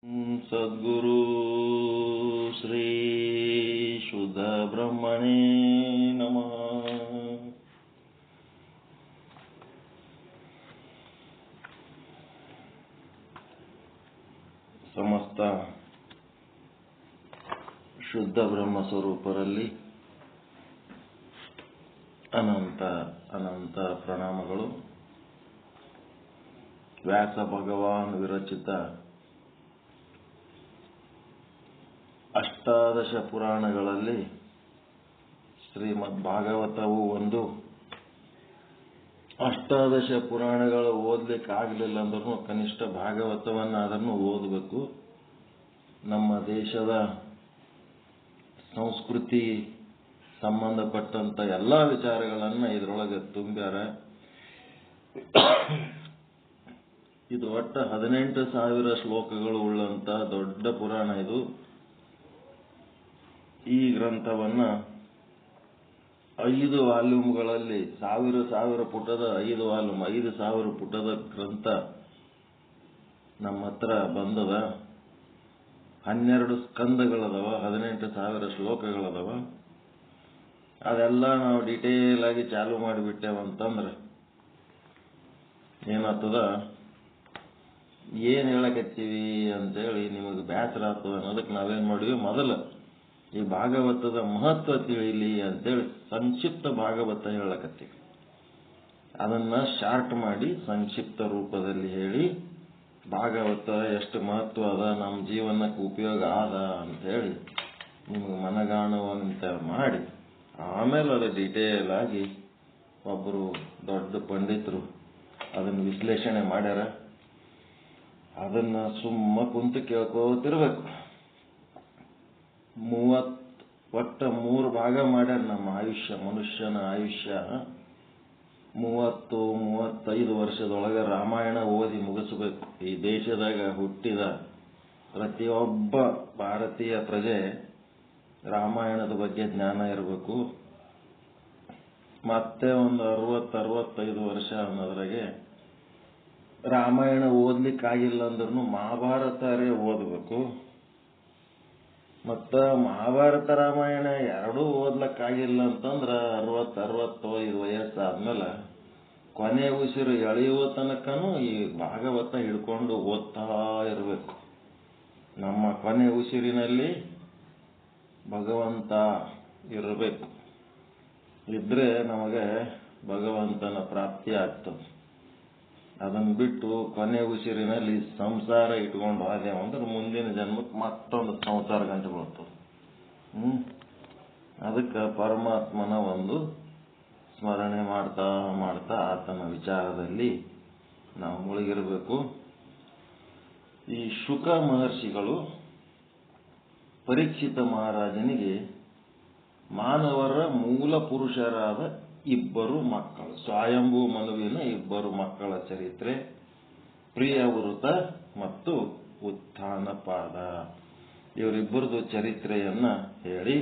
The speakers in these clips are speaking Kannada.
ಸದ್ಗುರು ಶ್ರೀ ಶುದ್ಧ ಬ್ರಹ್ಮಣೇ ನಮಃ. ಸಮಸ್ತ ಶುದ್ಧ ಬ್ರಹ್ಮ ಸ್ವರೂಪರಲ್ಲಿ ಅನಂತ ಅನಂತ ಪ್ರಣಾಮಗಳು. ವ್ಯಾಸ ಭಗವಾನ್ ವಿರಚಿತ ಅಷ್ಟಾದಶ ಪುರಾಣಗಳಲ್ಲಿ ಶ್ರೀಮದ್ ಭಾಗವತವು ಒಂದು. ಅಷ್ಟಾದಶ ಪುರಾಣಗಳು ಓದಲಿಕ್ಕೆ ಆಗಲಿಲ್ಲ ಅಂದ್ರೂ ಕನಿಷ್ಠ ಭಾಗವತವನ್ನಾದರೂ ಓದಬೇಕು. ನಮ್ಮ ದೇಶದ ಸಂಸ್ಕೃತಿ ಸಂಬಂಧಪಟ್ಟಂತ ಎಲ್ಲ ವಿಚಾರಗಳನ್ನು ಇದರೊಳಗೆ ತುಂಬ್ಯಾರ. ಇದು ಒಟ್ಟು 18,000 ಶ್ಲೋಕಗಳು ಉಳ್ಳಂತ ದೊಡ್ಡ ಪುರಾಣ ಇದು. ಈ ಗ್ರಂಥವನ್ನ 5 ವಾಲ್ಯೂಮ್ಗಳಲ್ಲಿ 1000 ಪುಟದ 5 ವಾಲ್ಯೂಮ್ 5,000 ಪುಟದ ಗ್ರಂಥ ನಮ್ಮ ಹತ್ರ ಬಂದದ. 12 ಸ್ಕಂದಗಳದವ, 18,000 ಶ್ಲೋಕಗಳದವ. ಅದೆಲ್ಲ ನಾವು ಡಿಟೇಲ್ ಆಗಿ ಚಾಲು ಮಾಡಿಬಿಟ್ಟೇವಂತಂದ್ರೆ ಏನಾಗ್ತದ, ಏನ್ ಹೇಳಕತ್ತೀವಿ ಅಂತೇಳಿ ನಿಮಗೆ ಬೇಸರ ಆಗ್ತದ. ಅನ್ನೋದಕ್ಕೆ ನಾವೇನ್ ಮಾಡಿವಿ, ಮೊದಲು ಈ ಭಾಗವತದ ಮಹತ್ವ ತಿಳಿಲಿ ಅಂತೇಳಿ ಸಂಕ್ಷಿಪ್ತ ಭಾಗವತ ಹೇಳಕತ್ತೀವಿ. ಅದನ್ನ ಶಾರ್ಟ್ ಮಾಡಿ ಸಂಕ್ಷಿಪ್ತ ರೂಪದಲ್ಲಿ ಹೇಳಿ ಭಾಗವತ ಎಷ್ಟು ಮಹತ್ವ ಅದ, ನಮ್ಮ ಜೀವನಕ್ಕೆ ಉಪಯೋಗ ಆದ ಅಂತ ಹೇಳಿ ನಿಮಗೆ ಮನಗಾಣುವಂತೆ ಮಾಡಿ, ಆಮೇಲೆ ಅದು ಡಿಟೇಲ್ ಆಗಿ ಒಬ್ಬರು ದೊಡ್ಡ ಪಂಡಿತರು ಅದನ್ನು ವಿಶ್ಲೇಷಣೆ ಮಾಡ್ಯಾರ. ಅದನ್ನ ಸುಮ್ಮ ಕುಂತು ಕೇಳ್ಕೋತಿರ್ಬೇಕು. 3 ಭಾಗ ಮಾಡ್ಯಾರ ನಮ್ಮ ಆಯುಷ್ಯ. ಮನುಷ್ಯನ ಆಯುಷ್ಯ 30-35 ವರ್ಷದೊಳಗೆ ರಾಮಾಯಣ ಓದಿ ಮುಗಿಸಬೇಕು. ಈ ದೇಶದಾಗ ಹುಟ್ಟಿದ ಪ್ರತಿಯೊಬ್ಬ ಭಾರತೀಯ ಪ್ರಜೆ ರಾಮಾಯಣದ ಬಗ್ಗೆ ಜ್ಞಾನ ಇರಬೇಕು. ಮತ್ತೆ ಒಂದು 60-65 ವರ್ಷ ಅನ್ನೋದ್ರಾಗೆ ರಾಮಾಯಣ ಓದ್ಲಿಕ್ಕಾಗಿಲ್ಲ ಅಂದ್ರೂ ಮಹಾಭಾರತರೇ ಓದಬೇಕು. ಮತ್ತ ಮಹಾಭಾರತ ರಾಮಾಯಣ ಎರಡೂ ಓದ್ಲಕ್ಕಾಗಿಲ್ಲ ಅಂತಂದ್ರ 60-65 ವಯಸ್ಸಾದ್ಮೇಲೆ ಕೊನೆ ಉಸಿರು ಎಳೆಯುವ ತನಕನೂ ಈ ಭಾಗವತ ಹಿಡ್ಕೊಂಡು ಓದ್ತಾ ಇರಬೇಕು. ನಮ್ಮ ಕೊನೆ ಉಸಿರಿನಲ್ಲಿ ಭಗವಂತ ಇರಬೇಕು. ಇದ್ರೆ ನಮಗೆ ಭಗವಂತನ ಪ್ರಾಪ್ತಿ ಆಗ್ತದೆ. ಅದನ್ನ ಬಿಟ್ಟು ಕೊನೆ ಉಸಿರಿನಲ್ಲಿ ಸಂಸಾರ ಇಟ್ಕೊಂಡು ಹೋದೆವು ಅಂದ್ರೆ ಮುಂದಿನ ಜನ್ಮಕ್ಕೆ ಮತ್ತೊಂದು ಸಂಸಾರ ಗಂಟೆ ಬರ್ತದೆ. ಅದಕ್ಕೆ ಪರಮಾತ್ಮನ ಒಂದು ಸ್ಮರಣೆ ಮಾಡ್ತಾ ಮಾಡ್ತಾ ಆತನ ವಿಚಾರದಲ್ಲಿ ನಾವು ಮುಳುಗಿರಬೇಕು. ಈ ಶುಕ ಮಹರ್ಷಿಗಳು ಪರೀಕ್ಷಿತ ಮಹಾರಾಜನಿಗೆ ಮಾನವರ ಮೂಲ ಪುರುಷರಾದ 2 ಮಕ್ಕಳು, ಸ್ವಯಂಭೂ ಮನುವಿನ 2 ಮಕ್ಕಳ ಚರಿತ್ರೆ, ಪ್ರಿಯವೃತ ಮತ್ತು ಉತ್ಥಾನಪಾದ, ಇವರಿಬ್ಬರದು ಚರಿತ್ರೆಯನ್ನ ಹೇಳಿ,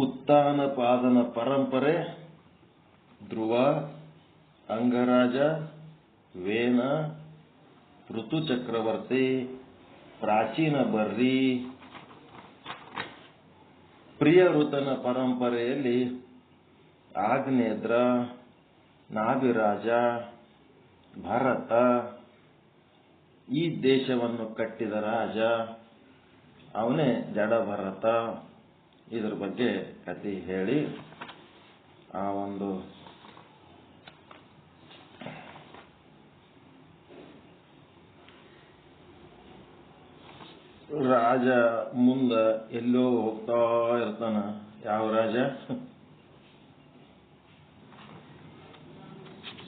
ಉತ್ಥಾನಪಾದನ ಪರಂಪರೆ ಧ್ರುವ, ಅಂಗರಾಜ, ವೇನ, ಋತುಚಕ್ರವರ್ತಿ, ಪ್ರಾಚೀನ ಬರ್ರಿ. ಪ್ರಿಯವೃತನ ಪರಂಪರೆಯಲ್ಲಿ ಆಗ್ನೇದ್ರ, ನಾಭಿರಾಜ, ಭರತ, ಈ ದೇಶವನ್ನು ಕಟ್ಟಿದ ರಾಜ ಅವನೇ ಜಡಭರತ. ಇದ್ರ ಬಗ್ಗೆ ಕಥೆ ಹೇಳಿ ಆ ಒಂದು ರಾಜ ಮುಂದ ಎಲ್ಲೋ ಹೋಗ್ತಾ ಇರ್ತಾನ. ಯಾವ ರಾಜ?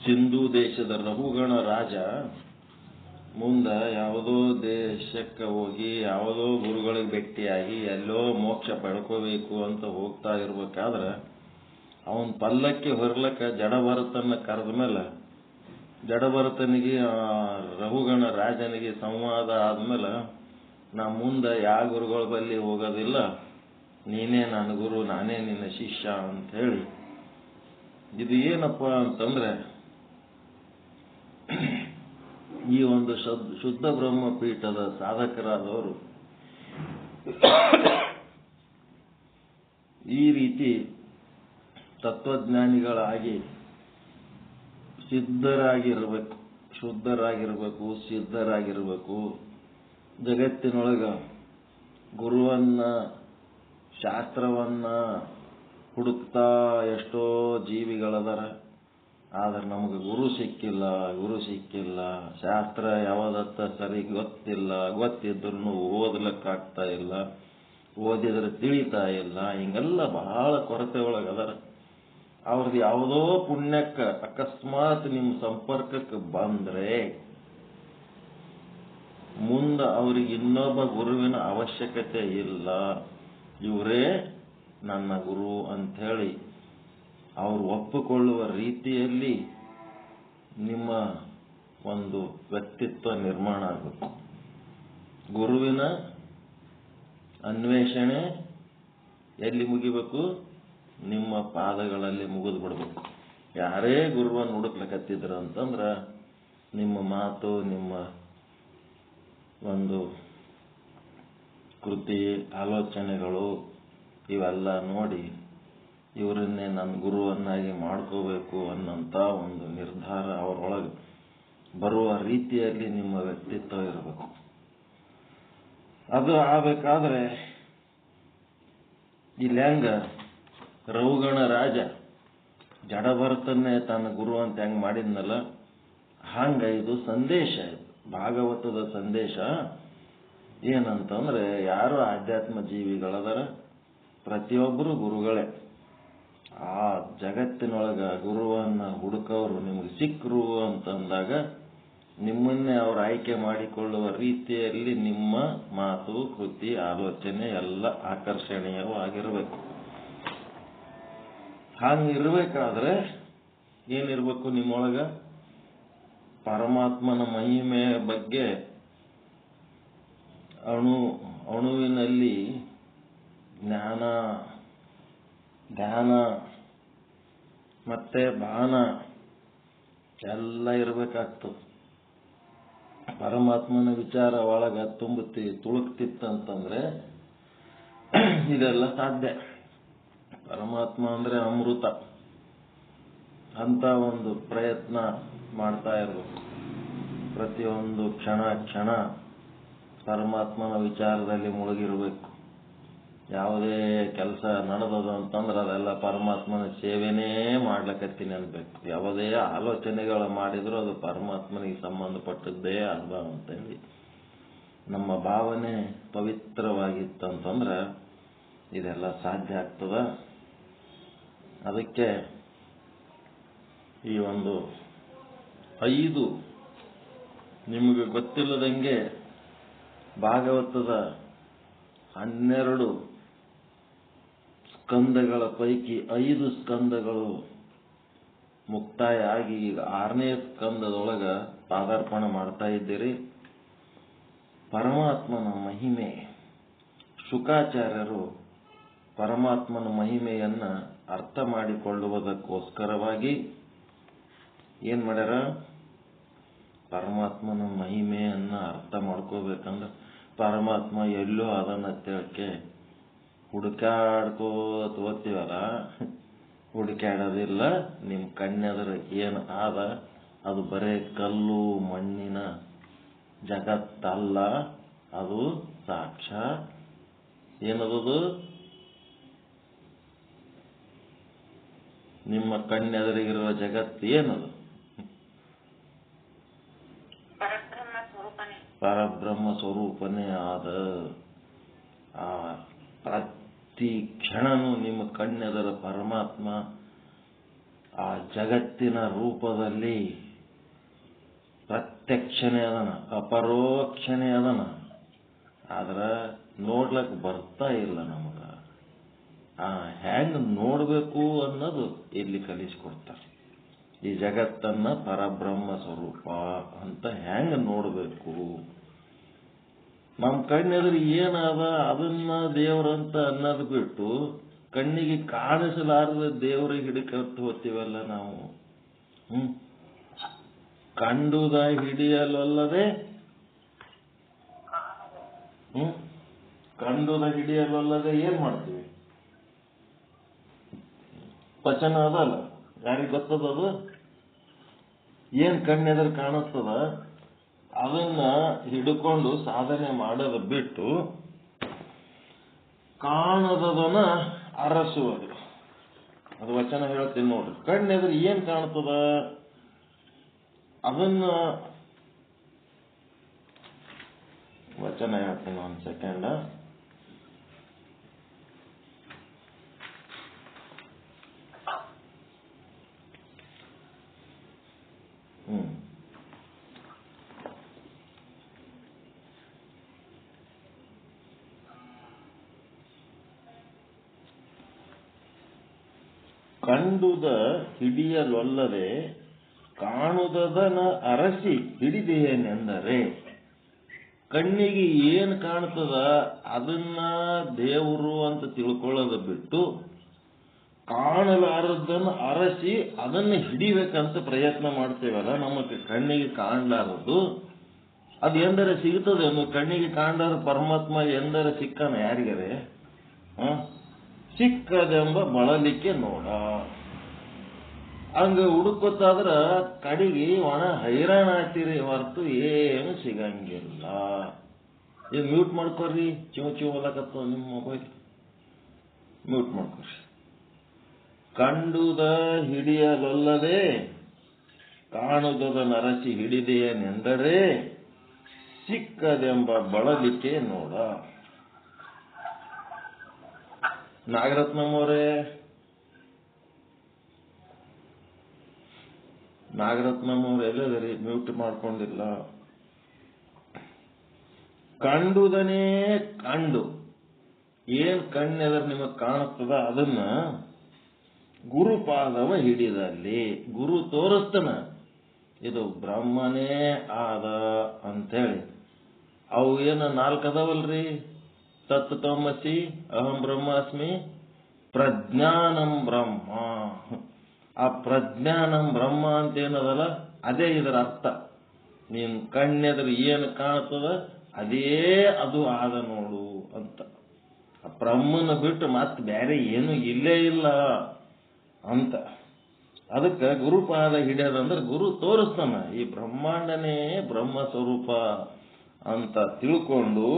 ಸಿಂಧೂ ದೇಶದ ರಘುಗಣ ರಾಜ ಮುಂದ ಯಾವುದೋ ದೇಶಕ್ಕೆ ಹೋಗಿ ಯಾವುದೋ ಗುರುಗಳಿಗೆ ಭೇಟಿಯಾಗಿ ಎಲ್ಲೋ ಮೋಕ್ಷ ಪಡ್ಕೋಬೇಕು ಅಂತ ಹೋಗ್ತಾ ಇರ್ಬೇಕಾದ್ರೆ ಅವನ್ ಪಲ್ಲಕ್ಕಿ ಹೊರಲಕ್ಕ ಜಡಭರತನ ಕರೆದ ಮೇಲೆ ಜಡಭರತನಿಗೆ ರಘುಗಣ ರಾಜನಿಗೆ ಸಂವಾದ ಆದ್ಮೇಲೆ ನಾ ಮುಂದೆ ಯಾವ ಗುರುಗಳ ಬಳಿ ಹೋಗೋದಿಲ್ಲ, ನೀನೇ ನನ್ನ ಗುರು, ನಾನೇ ನಿನ್ನ ಶಿಷ್ಯ ಅಂತ ಹೇಳಿ. ಇದು ಏನಪ್ಪ ಅಂತಂದ್ರೆ ಈ ಒಂದು ಶುದ್ಧ ಬ್ರಹ್ಮಪೀಠದ ಸಾಧಕರಾದವರು ಈ ರೀತಿ ತತ್ವಜ್ಞಾನಿಗಳಾಗಿ ಸಿದ್ಧರಾಗಿರ್ಬೇಕು, ಶುದ್ಧರಾಗಿರ್ಬೇಕು, ಸಿದ್ಧರಾಗಿರ್ಬೇಕು. ಜಗತ್ತಿನೊಳಗ ಗುರುವನ್ನ, ಶಾಸ್ತ್ರವನ್ನ ಹುಡುಕ್ತಾ ಎಷ್ಟೋ ಜೀವಿಗಳದಾರ. ಆದ್ರೆ ನಮಗೆ ಗುರು ಸಿಕ್ಕಿಲ್ಲ. ಶಾಸ್ತ್ರ ಯಾವ್ದತ್ತ ಸರಿ ಗೊತ್ತಿದ್ರು ಓದ್ಲಿಕ್ಕಾಗ್ತಾ ಇಲ್ಲ, ಓದಿದ್ರೆ ತಿಳಿತಾ ಇಲ್ಲ. ಹಿಂಗೆಲ್ಲ ಬಹಳ ಕೊರತೆ ಒಳಗದಾರ. ಅವ್ರದ್ದು ಯಾವುದೋ ಪುಣ್ಯಕ್ಕೆ ಅಕಸ್ಮಾತ್ ನಿಮ್ಮ ಸಂಪರ್ಕಕ್ಕೆ ಬಂದ್ರೆ ಮುಂದೆ ಅವ್ರಿಗೆ ಇನ್ನೊಬ್ಬ ಗುರುವಿನ ಅವಶ್ಯಕತೆ ಇಲ್ಲ, ಇವರೇ ನನ್ನ ಗುರು ಅಂಥೇಳಿ ಅವರು ಒಪ್ಪಿಕೊಳ್ಳುವ ರೀತಿಯಲ್ಲಿ ನಿಮ್ಮ ಒಂದು ವ್ಯಕ್ತಿತ್ವ ನಿರ್ಮಾಣ ಆಗಬೇಕು. ಗುರುವಿನ ಅನ್ವೇಷಣೆ ಎಲ್ಲಿ ಮುಗಿಬೇಕು? ನಿಮ್ಮ ಪಾದಗಳಲ್ಲಿ ಮುಗಿದು ಬಿಡಬೇಕು. ಯಾರೇ ಗುರುವನ್ನು ಹುಡುಕ್ಲಕತ್ತಿದ್ರು ಅಂತಂದ್ರೆ ನಿಮ್ಮ ಮಾತು, ನಿಮ್ಮ ಒಂದು ಕೃತಿ, ಆಲೋಚನೆಗಳು ಇವೆಲ್ಲ ನೋಡಿ ಇವರನ್ನೇ ನನ್ನ ಗುರುವನ್ನಾಗಿ ಮಾಡ್ಕೋಬೇಕು ಅನ್ನೋಂಥ ಒಂದು ನಿರ್ಧಾರ ಅವರೊಳಗೆ ಬರುವ ರೀತಿಯಲ್ಲಿ ನಿಮ್ಮ ವ್ಯಕ್ತಿತ್ವ ಇರಬೇಕು. ಅದು ಆಗಬೇಕಾದ್ರೆ ಇಲ್ಲಿ ಹೆಂಗ ರೌಗಣ ರಾಜ ಜಡಭರತನ್ನೇ ತನ್ನ ಗುರು ಅಂತ ಹೆಂಗ್ ಮಾಡಿದ್ನಲ್ಲ, ಹಂಗ ಇದು ಸಂದೇಶ, ಇದು ಭಾಗವತದ ಸಂದೇಶ ಏನಂತಂದ್ರೆ ಯಾರು ಆಧ್ಯಾತ್ಮ ಜೀವಿಗಳದಾರ ಪ್ರತಿಯೊಬ್ಬರು ಗುರುಗಳೇ. ಆ ಜಗತ್ತಿನೊಳಗ ಗುರುವನ್ನ ಹುಡುಕವರು ನಿಮ್ಗೆ ಸಿಕ್ಕರು ಅಂತಂದಾಗ ನಿಮ್ಮನ್ನೇ ಅವರು ಆಯ್ಕೆ ಮಾಡಿಕೊಳ್ಳುವ ರೀತಿಯಲ್ಲಿ ನಿಮ್ಮ ಮಾತು, ಕೃತಿ, ಆಲೋಚನೆ ಎಲ್ಲ ಆಕರ್ಷಣೀಯವಾಗಿರಬೇಕು. ಹಂಗಿರ್ಬೇಕಾದ್ರೆ ಏನಿರ್ಬೇಕು ನಿಮ್ಮೊಳಗ? ಪರಮಾತ್ಮನ ಮಹಿಮೆಯ ಬಗ್ಗೆ ಅಣುವಿನಲ್ಲಿ ಜ್ಞಾನ, ಧ್ಯಾನ ಮತ್ತೆ ಬಾನ ಎಲ್ಲ ಇರಬೇಕಾಗ್ತದೆ. ಪರಮಾತ್ಮನ ವಿಚಾರ ಒಳಗ ತುಳುಕ್ತಿತ್ತಂತಂದ್ರೆ ಇದೆಲ್ಲ ಸಾಧ್ಯ. ಪರಮಾತ್ಮ ಅಂದ್ರೆ ಅಮೃತ ಅಂತ ಒಂದು ಪ್ರಯತ್ನ ಮಾಡ್ತಾ ಇರಬೇಕು. ಪ್ರತಿಯೊಂದು ಕ್ಷಣ ಪರಮಾತ್ಮನ ವಿಚಾರದಲ್ಲಿ ಮುಳುಗಿರಬೇಕು. ಯಾವುದೇ ಕೆಲಸ ನಡೆದದು ಅಂತಂದ್ರೆ ಅದೆಲ್ಲ ಪರಮಾತ್ಮನ ಸೇವೆನೇ ಮಾಡ್ಲಕತ್ತೀನಿ ಅನ್ಬೇಕು. ಯಾವುದೇ ಆಲೋಚನೆಗಳು ಮಾಡಿದ್ರು ಅದು ಪರಮಾತ್ಮನಿಗೆ ಸಂಬಂಧಪಟ್ಟದ್ದೇ ಅಲ್ವಾ ಅಂತೇಳಿ ನಮ್ಮ ಭಾವನೆ ಪವಿತ್ರವಾಗಿತ್ತಂತಂದ್ರೆ ಇದೆಲ್ಲ ಸಾಧ್ಯ ಆಗ್ತದ. ಅದಕ್ಕೆ ಈ ಒಂದು 5 ನಿಮಗೆ ಗೊತ್ತಿಲ್ಲದಂಗೆ ಭಾಗವತದ 12 ಸ್ಕಂದಗಳ ಪೈಕಿ 5 ಸ್ಕಂದಗಳು ಮುಕ್ತಾಯ ಆಗಿ ಈಗ 6ನೇ ಸ್ಕಂದದೊಳಗ ಪಾದಾರ್ಪಣೆ ಮಾಡ್ತಾ ಇದ್ದೀರಿ. ಪರಮಾತ್ಮನ ಮಹಿಮೆ, ಶುಕಾಚಾರ್ಯರು ಪರಮಾತ್ಮನ ಮಹಿಮೆಯನ್ನ ಅರ್ಥ ಮಾಡಿಕೊಳ್ಳುವುದಕ್ಕೋಸ್ಕರವಾಗಿ ಏನ್ ಮಾಡ್ಯಾರ? ಪರಮಾತ್ಮನ ಮಹಿಮೆಯನ್ನ ಅರ್ಥ ಮಾಡ್ಕೋಬೇಕಂದ್ರೆ ಪರಮಾತ್ಮ ಎಲ್ಲೋ ಅದನ್ನ ತಿಳಕ್ಕೆ ಹುಡುಕಾಡ್ಕೋತ ಓದ್ತೀವಲ್ಲ, ಹುಡುಕಾಡೋದಿಲ್ಲ. ನಿಮ್ ಕಣ್ಣೆದ್ರ ಏನು ಆದ ಅದು ಬರೇ ಕಲ್ಲು ಮಣ್ಣಿನ ಜಗತ್ತಲ್ಲ, ಅದು ಸಾಕ್ಷಾತ್ ಏನದು? ನಿಮ್ಮ ಕಣ್ಣೆದುರಿಗಿರುವ ಜಗತ್ತು ಏನದು? ಪರಬ್ರಹ್ಮ ಸ್ವರೂಪನೇ ಆದ. ಆ ಪ್ರತಿ ಕ್ಷಣನೂ ನಿಮ್ಮ ಕಣ್ಣೆದರ ಪರಮಾತ್ಮ ಆ ಜಗತ್ತಿನ ರೂಪದಲ್ಲಿ ಪ್ರತ್ಯಕ್ಷನೇ ಅದನ, ಅಪರೋಕ್ಷನೇ ಅದನ. ಆದ್ರೆ ನೋಡ್ಲಕ್ ಬರ್ತಾ ಇಲ್ಲ ನಮಗ. ಹೆಂಗ್ ನೋಡ್ಬೇಕು ಅನ್ನೋದು ಇಲ್ಲಿ ಕಲಿಸ್ಕೊಡ್ತಾರೆ. ಈ ಜಗತ್ತನ್ನ ಪರಬ್ರಹ್ಮ ಸ್ವರೂಪ ಅಂತ ಹೆಂಗ್ ನೋಡ್ಬೇಕು? ನಮ್ ಕಣ್ಣೆದುರು ಏನದ ಅದನ್ನ ದೇವ್ರಂತ ಅನ್ನೋದು ಬಿಟ್ಟು ಕಣ್ಣಿಗೆ ಕಾಣಿಸಲಾರದ ದೇವ್ರಿಗೆ ಹಿಡಿಕತ್ತು ಹೋಗ್ತೀವಲ್ಲ ನಾವು. ಕಂಡುದ ಹಿಡಿಯಲೊಲ್ಲದೆ ಕಂಡುದ ಹಿಡಿಯಲೊಲ್ಲದೆ ಏನ್ ಮಾಡ್ತೀವಿ? ವಚನ ಅದಲ್ಲ, ಯಾರಿಗೆ ಗೊತ್ತದದು? ಏನ್ ಕಣ್ಣೆದ್ರ ಕಾಣಿಸ್ತದ ಅದನ್ನ ಹಿಡ್ಕೊಂಡು ಸಾಧನೆ ಮಾಡೋದು ಬಿಟ್ಟು ಕಾಣದದನ್ನ ಅರಸುವುದು. ಅದು ವಚನ ಹೇಳ್ತೀನಿ ನೋಡ್ರಿ. ಕಣ್ಣೆದ್ರ ಏನ್ ಕಾಣ್ತದ ಅದನ್ನ ವಚನ ಹೇಳ್ತೀನಿ, ಒಂದ್ ಸೆಕೆಂಡ್. ಕಂಡುದ ಹಿಡಿಯಲೊಲ್ಲದೆ ಕಾಣುದದನ ಅರಸಿ ಹಿಡಿದೇನೆಂದರೆ, ಕಣ್ಣಿಗೆ ಏನ್ ಕಾಣ್ತದ ಅದನ್ನ ದೇವರು ಅಂತ ತಿಳ್ಕೊಳ್ಳೋದು ಬಿಟ್ಟು ಕಾಣಲಾರದನ್ನ ಅರಸಿ ಅದನ್ನ ಹಿಡಿಬೇಕಂತ ಪ್ರಯತ್ನ ಮಾಡ್ತೇವಲ್ಲ. ನಮಗೆ ಕಣ್ಣಿಗೆ ಕಾಣಲಾರದು ಅದು ಎಂದರೆ ಸಿಗ್ತದೇನು? ಕಣ್ಣಿಗೆ ಕಾಣಲಾರ ಪರಮಾತ್ಮ ಎಂದರೆ ಸಿಕ್ಕನ ಯಾರಿಗರೆ? ಸಿಕ್ಕದೆಂಬ ಬಳಲಿಕ್ಕೆ ನೋಡ. ಹಂಗ ಹುಡುಕೋತಾದ್ರ ಕಡೆಗೆ ಒಣ ಹೈರಾಣ ಆಗ್ತೀರಿ ಹೊರತು ಏನು ಸಿಗಂಗಿಲ್ಲ. ಇದು ಮ್ಯೂಟ್ ಮಾಡ್ಕೊರಿ, ಚಿವ್ ಹೊಲಕತ್ತ ನಿಮ್ಮ ಮೊಬೈಲ್ ಮ್ಯೂಟ್ ಮಾಡ್ಕೊರಿ. ಕಂಡುದ ಹಿಡಿಯಲೊಲ್ಲದೆ ಕಾಣುವುದ ನರಸಿ ಹಿಡಿದೆಯನೆಂದರೆ ಸಿಕ್ಕದೆಂಬ ಬಳಲಿಕೆ ನೋಡ. ನಾಗರತ್ನಮ್ಮವರೇ, ನಾಗರತ್ನಮ್ಮವ್ರು ಎಲ್ಲದರಿ? ಮ್ಯೂಟ್ ಮಾಡ್ಕೊಂಡಿಲ್ಲ. ಕಂಡುದನೇ ಕಂಡು ಏನ್ ಕಣ್ಣೆದರ್ ನಿಮಗ್ ಕಾಣುತ್ತದ ಅದನ್ನ ಗುರುಪಾದವ ಹಿಡಿದಲ್ಲಿ ಗುರು ತೋರಿಸ್ತಾನ ಇದು ಬ್ರಹ್ಮನೇ ಆದ ಅಂತೇಳಿ. ಅವು ಏನ 4 ಅದಾವಲ್ರಿ, ತತ್ವಮಸಿ, ಅಹಂ ಬ್ರಹ್ಮಾಸ್ಮಿ, ಪ್ರಜ್ಞಾನಂ ಬ್ರಹ್ಮ. ಆ ಪ್ರಜ್ಞಾನಂ ಬ್ರಹ್ಮ ಅಂತ ಏನದಲ್ಲ ಅದೇ ಇದರ ಅರ್ಥ. ನೀನ್ ಕಣ್ಣೆದ್ರ ಏನು ಕಾಣ್ತದ ಅದೇ ಅದು ಆದ ನೋಡು ಅಂತ. ಆ ಬ್ರಹ್ಮನ ಬಿಟ್ಟು ಮತ್ತೆ ಬೇರೆ ಏನು ಇಲ್ಲೇ ಇಲ್ಲ ಅಂತ. ಅದಕ್ಕೆ ಗುರುಪಾದ ಹಿಡಿಯೋದಂದ್ರೆ ಗುರು ತೋರಿಸ್ತಾನ ಈ ಬ್ರಹ್ಮಾಂಡನೇ ಬ್ರಹ್ಮ ಸ್ವರೂಪ ಅಂತ ತಿಳ್ಕೊಂಡು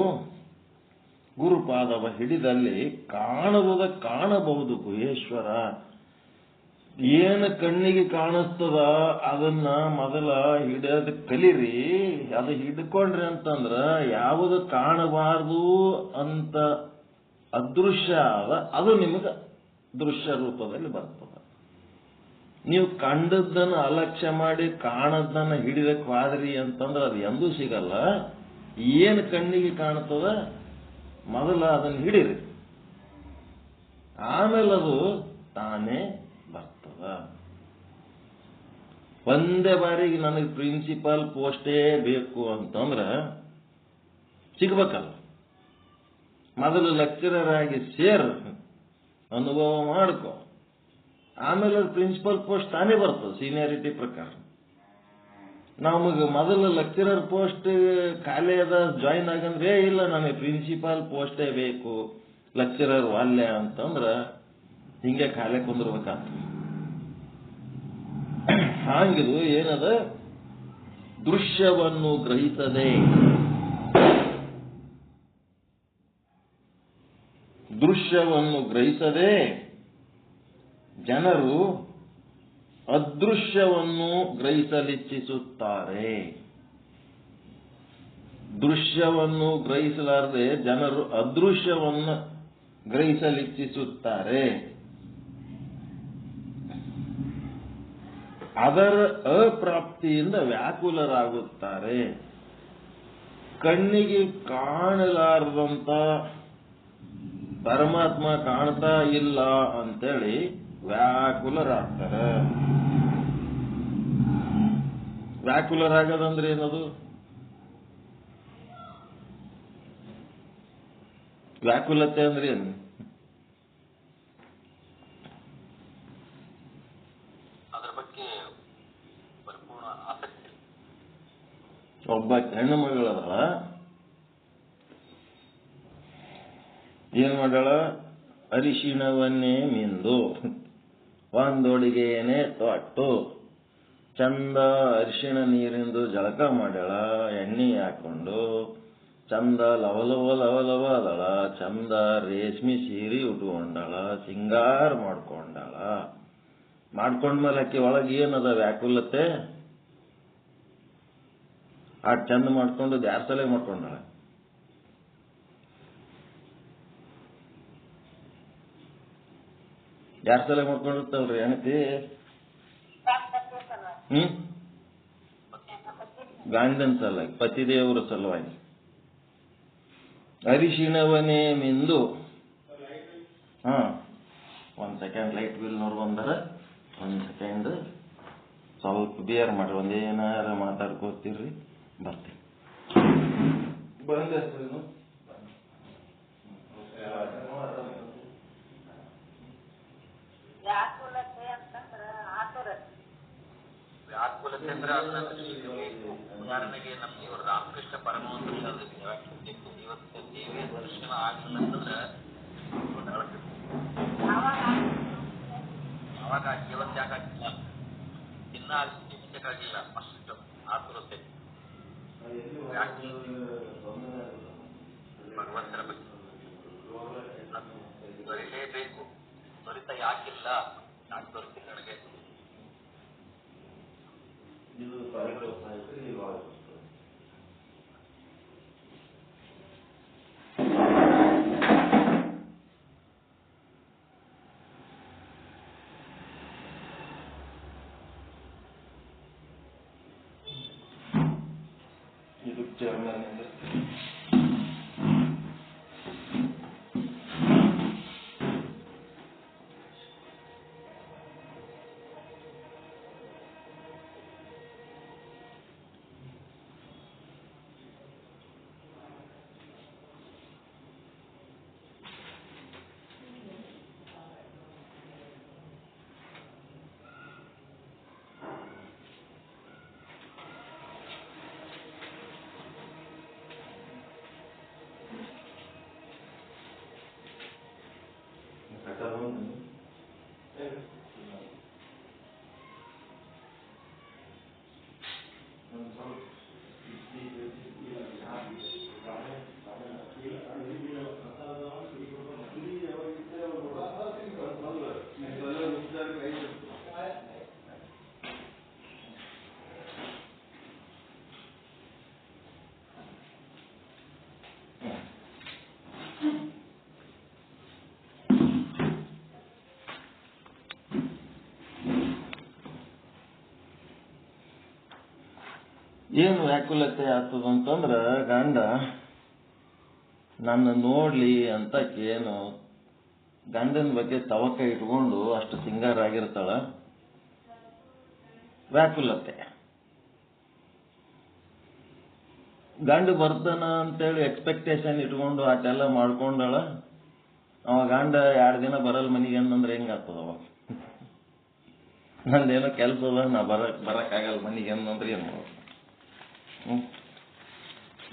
ಗುರುಪಾದವ ಹಿಡಿದಲ್ಲಿ ಕಾಣುವುದ ಕಾಣಬಹುದು ಗುಹೇಶ್ವರ. ಏನು ಕಣ್ಣಿಗೆ ಕಾಣಿಸ್ತದ ಅದನ್ನ ಮೊದಲ ಹಿಡಿಯೋದು ಕಲೀರಿ. ಅದು ಹಿಡ್ಕೊಂಡ್ರಿ ಅಂತಂದ್ರ ಯಾವುದು ಕಾಣಬಾರ್ದು ಅಂತ ಅದೃಶ್ಯ ಅದ ಅದು ನಿಮಗೆ ದೃಶ್ಯ ರೂಪದಲ್ಲಿ ಬರ್ತದ. ನೀವು ಕಂಡದ್ದನ್ನು ಅಲಕ್ಷ್ಯ ಮಾಡಿ ಕಾಣದ್ದನ್ನ ಹಿಡಿದಕ್ಕೆ ಹೋದ್ರಿ ಅಂತಂದ್ರೆ ಅದು ಎಂದೂ ಸಿಗಲ್ಲ. ಏನು ಕಣ್ಣಿಗೆ ಕಾಣ್ತದ ಮೊದಲ ಅದನ್ನ ಹಿಡೀರಿ, ಆಮೇಲೆ ಅದು ತಾನೇ ಬರ್ತದ. ಒಂದೇ ಬಾರಿಗೆ ನನಗೆ ಪ್ರಿನ್ಸಿಪಾಲ್ ಪೋಸ್ಟೇ ಬೇಕು ಅಂತಂದ್ರೆ ಸಿಗ್ಬೇಕಲ್ಲ. ಮೊದಲು ಲೆಕ್ಚರರ್ ಆಗಿ ಸೇರ್ ಅನುಭವ ಮಾಡ್ಕೊ, ಆಮೇಲೆ ಪ್ರಿನ್ಸಿಪಲ್ ಪೋಸ್ಟ್ ತಾನೇ ಬರ್ತದೆ ಸೀನಿಯಾರಿಟಿ ಪ್ರಕಾರ. ನಮಗೆ ಮೊದಲು ಲೆಕ್ಚರರ್ ಪೋಸ್ಟ್ ಖಾಲಿ ಅದ ಜಾಯಿನ್ ಆಗಂದ್ರೆ ಇಲ್ಲ ನನಗೆ ಪ್ರಿನ್ಸಿಪಾಲ್ ಪೋಸ್ಟೇ ಬೇಕು ಲೆಕ್ಚರರ್ ವಾಲ್ಯ ಅಂತಂದ್ರ ಹಿಂಗೆ ಖಾಲಿ ಕುಂದಿರ್ಬೇಕಾಗ್ತದೆ. ಹಾಗಿದು ಏನದ ದೃಶ್ಯವನ್ನು ಗ್ರಹಿಸದೆ ಜನರು ಅದೃಶ್ಯವನ್ನು ಗ್ರಹಿಸಲಿಚ್ಛಿಸುತ್ತಾರೆ. ದೃಶ್ಯವನ್ನು ಗ್ರಹಿಸಲಾರದೆ ಜನರು ಅದೃಶ್ಯವನ್ನು ಗ್ರಹಿಸಲಿಚ್ಛಿಸುತ್ತಾರೆ. ಅದರ ಅಪ್ರಾಪ್ತಿಯಿಂದ ವ್ಯಾಕುಲರಾಗುತ್ತಾರೆ. ಕಣ್ಣಿಗೆ ಕಾಣಲಾರದಂತ ಪರಮಾತ್ಮ ಕಾಣ್ತಾ ಇಲ್ಲ ಅಂತೇಳಿ ವ್ಯಾಕುಲರಾಗ್ತಾರೆ. ವ್ಯಾಕುಲರಾಗದಂದ್ರೆ ಏನದು? ವ್ಯಾಕುಲತೆ ಅಂದ್ರೆ ಏನು? ಅದರ ಬಗ್ಗೆ ಪರಿಪೂರ್ಣ ಆಸಕ್ತಿ ಹೆಣ್ಣು ಮಗಳದಳ ಏನ್ ಮಾಡ್ಯಾಳ? ಅರಿಶಿಣವನ್ನೇ ಮಿಂದು ಒಂದೊಡಿಗೆಯೇ ತೊಟ್ಟು ಚಂದ ಅರಿಶಿಣ ನೀರಿಂದು ಜಳಕ ಮಾಡ್ಯಾಳ. ಎಣ್ಣೆ ಹಾಕೊಂಡು ಚಂದ ಲವಲವ ಲವಲವ ಅದಳ. ಚಂದ ರೇಷ್ಮೆ ಸೀರೆ ಉಟ್ಕೊಂಡಾಳ, ಸಿಂಗಾರ ಮಾಡ್ಕೊಂಡಾಳ. ಮಾಡ್ಕೊಂಡ್ಮೇಲೆ ಆಕಿ ಒಳಗೆ ಏನದ ವ್ಯಾಕುಲತೆ? ಆ ಚಂದ ಮಾಡ್ಕೊಂಡು ಯಾರ ಸಲ ಮಾಡ್ಕೊಂಡಾಳ? ಯಾರ ಸಲ ಮಾಡ್ಕೊಂಡಿರ್ತಾಳ್ರಿ ಹೆಣತಿ? ಗಂಡನ ಸಲುವಾಗಿ, ಪತಿದೇವರ ಸಲುವಾಗಿ. ಅರಿಶಿಣವನ್ನೇ ಮಿಂದು. ಒಂದ್ ಸೆಕೆಂಡ್ ಲೈಟ್ ಬಿಲ್ ನೋಡಿ ಬಂದಾರ. ಒಂದ್ ಸೆಕೆಂಡ್ ಸ್ವಲ್ಪ ಬೇರ್ ಮಾಡ್ರಿ, ಒಂದೇನಾರ ಮಾತಾಡ್ಕೋತೀರ್ರಿ, ಬರ್ತೀನಿ. ಬಂದೆ ವ್ಯಾಕುಲತೆ ಅಂದ್ರೆ ಉದಾಹರಣೆಗೆ ನಮ್ಮ ಇವರು ರಾಮಕೃಷ್ಣ ಪರಮಹಂಸರು ಇವತ್ತು ದೇವಿಯ ದರ್ಶನ ಆಗ್ಲಿಲ್ಲ ಅಂತಂದ್ರೆ ಅವಾಗ ಇವತ್ತು ಯಾಕಾಗಿಲ್ಲ, ಇನ್ನ ಆಗಿಲ್ಲ ಅಷ್ಟು ಆತುರತೆ ಭಗವಂತನ ಬಗ್ಗೆ ಬರೀಲೇಬೇಕು. ತ್ವರಿತ ಯಾಕಿಲ್ಲ, ಯಾಕೆ ತೋರಿಸ್ತೀನಿ ನನಗೆ. ಇದು ಚೇರ್ಮನ್ ಏನು ವ್ಯಾಕುಲತೆ ಆಗ್ತದಂತಂದ್ರ ಗಂಡ ನನ್ನ ನೋಡ್ಲಿ ಅಂತ ಏನು ಗಂಡನ ಬಗ್ಗೆ ತವಕ ಇಟ್ಕೊಂಡು ಅಷ್ಟು ಸಿಂಗಾರ ಆಗಿರ್ತಾಳ. ವ್ಯಾಕುಲತೆ. ಗಂಡ ಬರ್ತಾನ ಅಂತೇಳಿ ಎಕ್ಸ್ಪೆಕ್ಟೇಷನ್ ಇಟ್ಕೊಂಡು ಆಟೆಲ್ಲ ಮಾಡ್ಕೊಂಡಾಳ. ಅವ ಗಂಡ 2 ದಿನ ಬರಲ್ ಮನಿಗೆ ಅಂತಂದ್ರೆ ಹೆಂಗಾಗ್ತದ? ಅವಾಗ ನಂದೇನೋ ಕೆಲಸ ಅದ, ನಾ ಬರಕ್ಕಾಗಲ್ಲ ಮನಿಗೆ ಅಂತಂದ್ರೆ ಏನು ಮಾಡೋದು?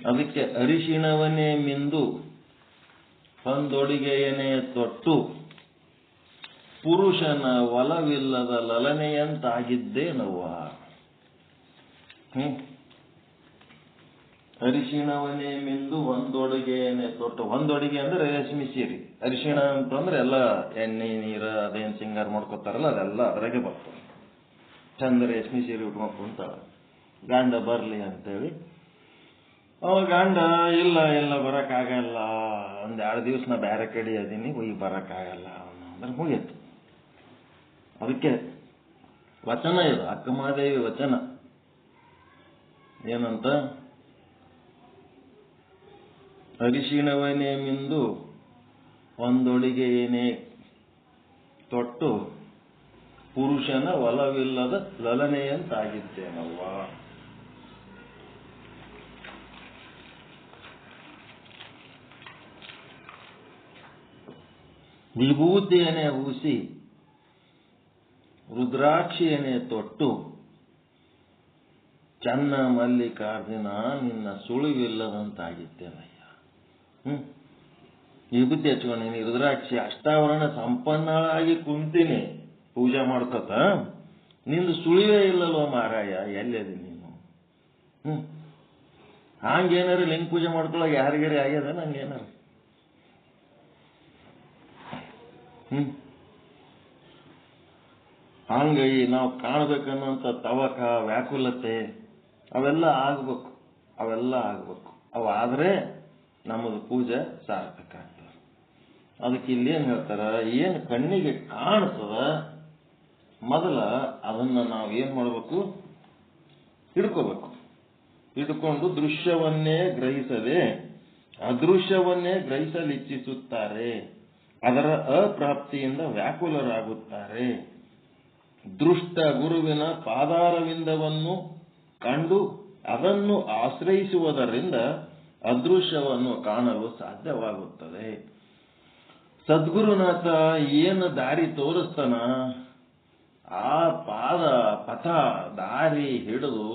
ಅದಕ್ಕೆ ಅರಿಶಿಣವನ್ನೇ ಮಿಂದು ಒಂದೊಡಿಗೆಯನೇ ತೊಟ್ಟು ಪುರುಷನ ಒಲವಿಲ್ಲದ ಲಲನೆಯಂತಾಗಿದ್ದೇನವ್ವ. ಅರಿಶಿಣವನ್ನೇ ಮಿಂದು ಒಂದೊಡಿಗೆಯನೇ ತೊಟ್ಟು. ಒಂದೊಡಿಗೆ ಅಂದ್ರೆ ರೇಷ್ಮೆ ಸೀರೆ. ಅರಿಶಿಣ ಅಂತಂದ್ರೆ ಎಲ್ಲ ಎಣ್ಣೆ ನೀರ ಅದೇನ್ ಸಿಂಗಾರ ಮಾಡ್ಕೊತಾರಲ್ಲ ಅದೆಲ್ಲ ಅದ್ರಾಗೆ ಬರ್ತದೆ. ಚಂದ ರೇಷ್ಮೆ ಸೀರೆ ಉಟ್ಕೊಂಡು ಕುಂತಾಳ. ಗಂಡ ಬರ್ಲಿ ಅಂತೇಳಿ ಅವ ಗಂಡ ಇಲ್ಲ ಬರಕ್ಕಾಗಲ್ಲ, 1-2 ದಿವಸ ನಾ ಬೇರೆ ಕಡೆ ಅದೀನಿ, ಹೋಗಿ ಬರಕ್ಕಾಗಲ್ಲ ಅಂದ್ರೆ ಮುಗಿಯತ್ತು. ಅದಕ್ಕೆ ವಚನ ಇದು, ಅಕ್ಕಮಹಾದೇವಿ ವಚನ ಏನಂತ? ಅರಿಶಿಣವನ್ನೇ ಮಿಂದು ಒಂದೊಡಿಗೆಯೇ ತೊಟ್ಟು ಪುರುಷನ ಒಲವಿಲ್ಲದ ಲಲನೆಯಂತಾಗಿದ್ದೇನವ್ವ. ವಿಭೂತಿಯನ್ನೇ ಹೂಸಿ ರುದ್ರಾಕ್ಷಿಯನ್ನೇ ತೊಟ್ಟು ಚನ್ನ ಮಲ್ಲಿಕಾರ್ಜುನ ನಿನ್ನ ಸುಳಿವಿಲ್ಲದಂತಾಗಿತ್ತೇನಯ್ಯ. ವಿಭೂತಿ ಹಚ್ಕೊಂಡೀನಿ, ರುದ್ರಾಕ್ಷಿ ಅಷ್ಟಾವರಣ ಸಂಪನ್ನಳಾಗಿ ಕುಂತೀನಿ ಪೂಜೆ ಮಾಡ್ಕೊತ, ನಿಂದು ಸುಳಿವೇ ಇಲ್ಲಲ್ವ ಮಾರಾಯ, ಎಲ್ಲದಿ ನೀನು? ಹಂಗೇನಾರು ಲಿಂಗ ಪೂಜೆ ಮಾಡ್ಕೊಳಗ ಯಾರಿಗಾರಿ ಆಗ್ಯದ ನಂಗೇನಾರು? ಹಂಗಾಗಿ ನಾವು ಕಾಣ್ಬೇಕನ್ನೋಂಥ ತವಕ, ವ್ಯಾಕುಲತೆ ಅವೆಲ್ಲ ಆಗ್ಬೇಕು. ಅವಾದ್ರೆ ನಮ್ಮದು ಪೂಜೆ ಸಾರ್ಥಕ ಆಗ್ತದೆ. ಅದಕ್ಕೆ ಇಲ್ಲೇನು ಹೇಳ್ತಾರ, ಏನು ಕಣ್ಣಿಗೆ ಕಾಣ್ತದ ಮೊದಲ ಅದನ್ನ ನಾವು ಏನ್ ಮಾಡ್ಬೇಕು, ಹಿಡ್ಕೋಬೇಕು. ಹಿಡ್ಕೊಂಡು ದೃಶ್ಯವನ್ನೇ ಗ್ರಹಿಸದೆ ಅದೃಶ್ಯವನ್ನೇ ಗ್ರಹಿಸಲಿಚ್ಛಿಸುತ್ತಾರೆ. ಅದರ ಅಪ್ರಾಪ್ತಿಯಿಂದ ವ್ಯಾಕುಲರಾಗುತ್ತಾರೆ. ದೃಷ್ಟ ಗುರುವಿನ ಪಾದಾರವಿಂದವನ್ನು ಕಂಡು ಅದನ್ನು ಆಶ್ರಯಿಸುವುದರಿಂದ ಅದೃಶ್ಯವನ್ನು ಕಾಣಲು ಸಾಧ್ಯವಾಗುತ್ತದೆ. ಸದ್ಗುರುನಾಥ ಏನು ದಾರಿ ತೋರಿಸ್ತಾನ, ಆ ಪಾದ ಪಥ ದಾರಿ ಹಿಡಿದು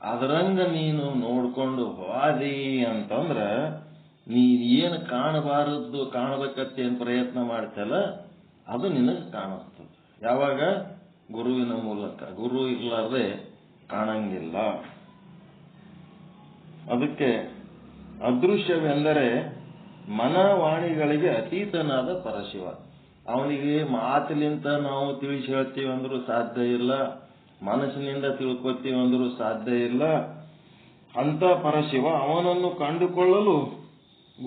ಅದರಂಗ ನೀನು ನೋಡ್ಕೊಂಡು ಹೋದಿ ಅಂತಂದ್ರ ನೀನ್ ಏನು ಕಾಣಬಾರದ್ದು ಕಾಣಬೇಕತ್ತೆ ಏನು ಪ್ರಯತ್ನ ಮಾಡ್ತಲ್ಲ ಅದು ನಿನಗೆ ಕಾಣಿಸ್ತದೆ. ಯಾವಾಗ? ಗುರುವಿನ ಮೂಲಕ. ಗುರು ಇರ್ಲಾರ್ದೆ ಕಾಣಂಗಿಲ್ಲ. ಅದಕ್ಕೆ ಅದೃಶ್ಯವೆಂದರೆ ಮನವಾಣಿಗಳಿಗೆ ಅತೀತನಾದ ಪರಶಿವ. ಅವನಿಗೆ ಮಾತಿನಿಂದ ನಾವು ತಿಳಿಸಿ ಹೇಳ್ತೀವಿ ಅಂದ್ರೂ ಸಾಧ್ಯ ಇಲ್ಲ, ಮನಸ್ಸಿನಿಂದ ತಿಳ್ಕೊತೀವಿ ಅಂದ್ರೂ ಸಾಧ್ಯ ಇಲ್ಲ. ಅಂತ ಪರಶಿವ ಅವನನ್ನು ಕಂಡುಕೊಳ್ಳಲು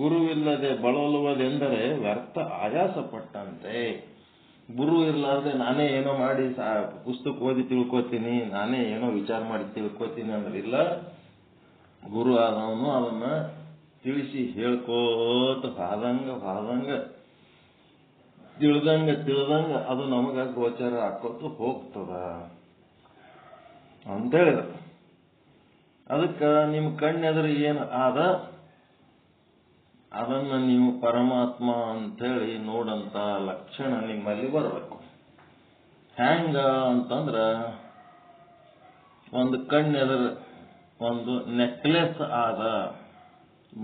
ಗುರುವಿಲ್ಲದೆ ಬಳಲುವುದೆಂದರೆ ವ್ಯರ್ಥ ಆಯಾಸ ಪಟ್ಟಂತೆ. ಗುರು ಇರ್ಲಾರ್ದೆ ನಾನೇ ಏನೋ ಮಾಡಿ ಪುಸ್ತಕ ಓದಿ ತಿಳ್ಕೊತೀನಿ, ನಾನೇ ಏನೋ ವಿಚಾರ ಮಾಡಿ ತಿಳ್ಕೊತೀನಿ ಅಂದ್ರೆ ಇಲ್ಲ. ಗುರು ಆದವನು ಅವನ್ನ ತಿಳಿಸಿ ಹೇಳ್ಕೋತ ಹಾದಂಗ ತಿಳಿದಂಗ ಅದು ನಮಗ ಗೋಚರ ಹಾಕೋತ ಹೋಗ್ತದ ಅಂತ ಹೇಳಿದ. ಅದಕ್ಕ ನಿಮ್ಮ ಕಣ್ಣೆದುರು ಏನು ಆದ ಅದನ್ನ ನೀವು ಪರಮಾತ್ಮ ಅಂತೇಳಿ ನೋಡಂತ ಲಕ್ಷಣ ನಿಮ್ಮಲ್ಲಿ ಬರಬೇಕು. ಹ್ಯಾಂಗ ಅಂತಂದ್ರ, ಒಂದು ಕಣ್ಣೆದುರು ಒಂದು ನೆಕ್ಲೆಸ್ ಆದ,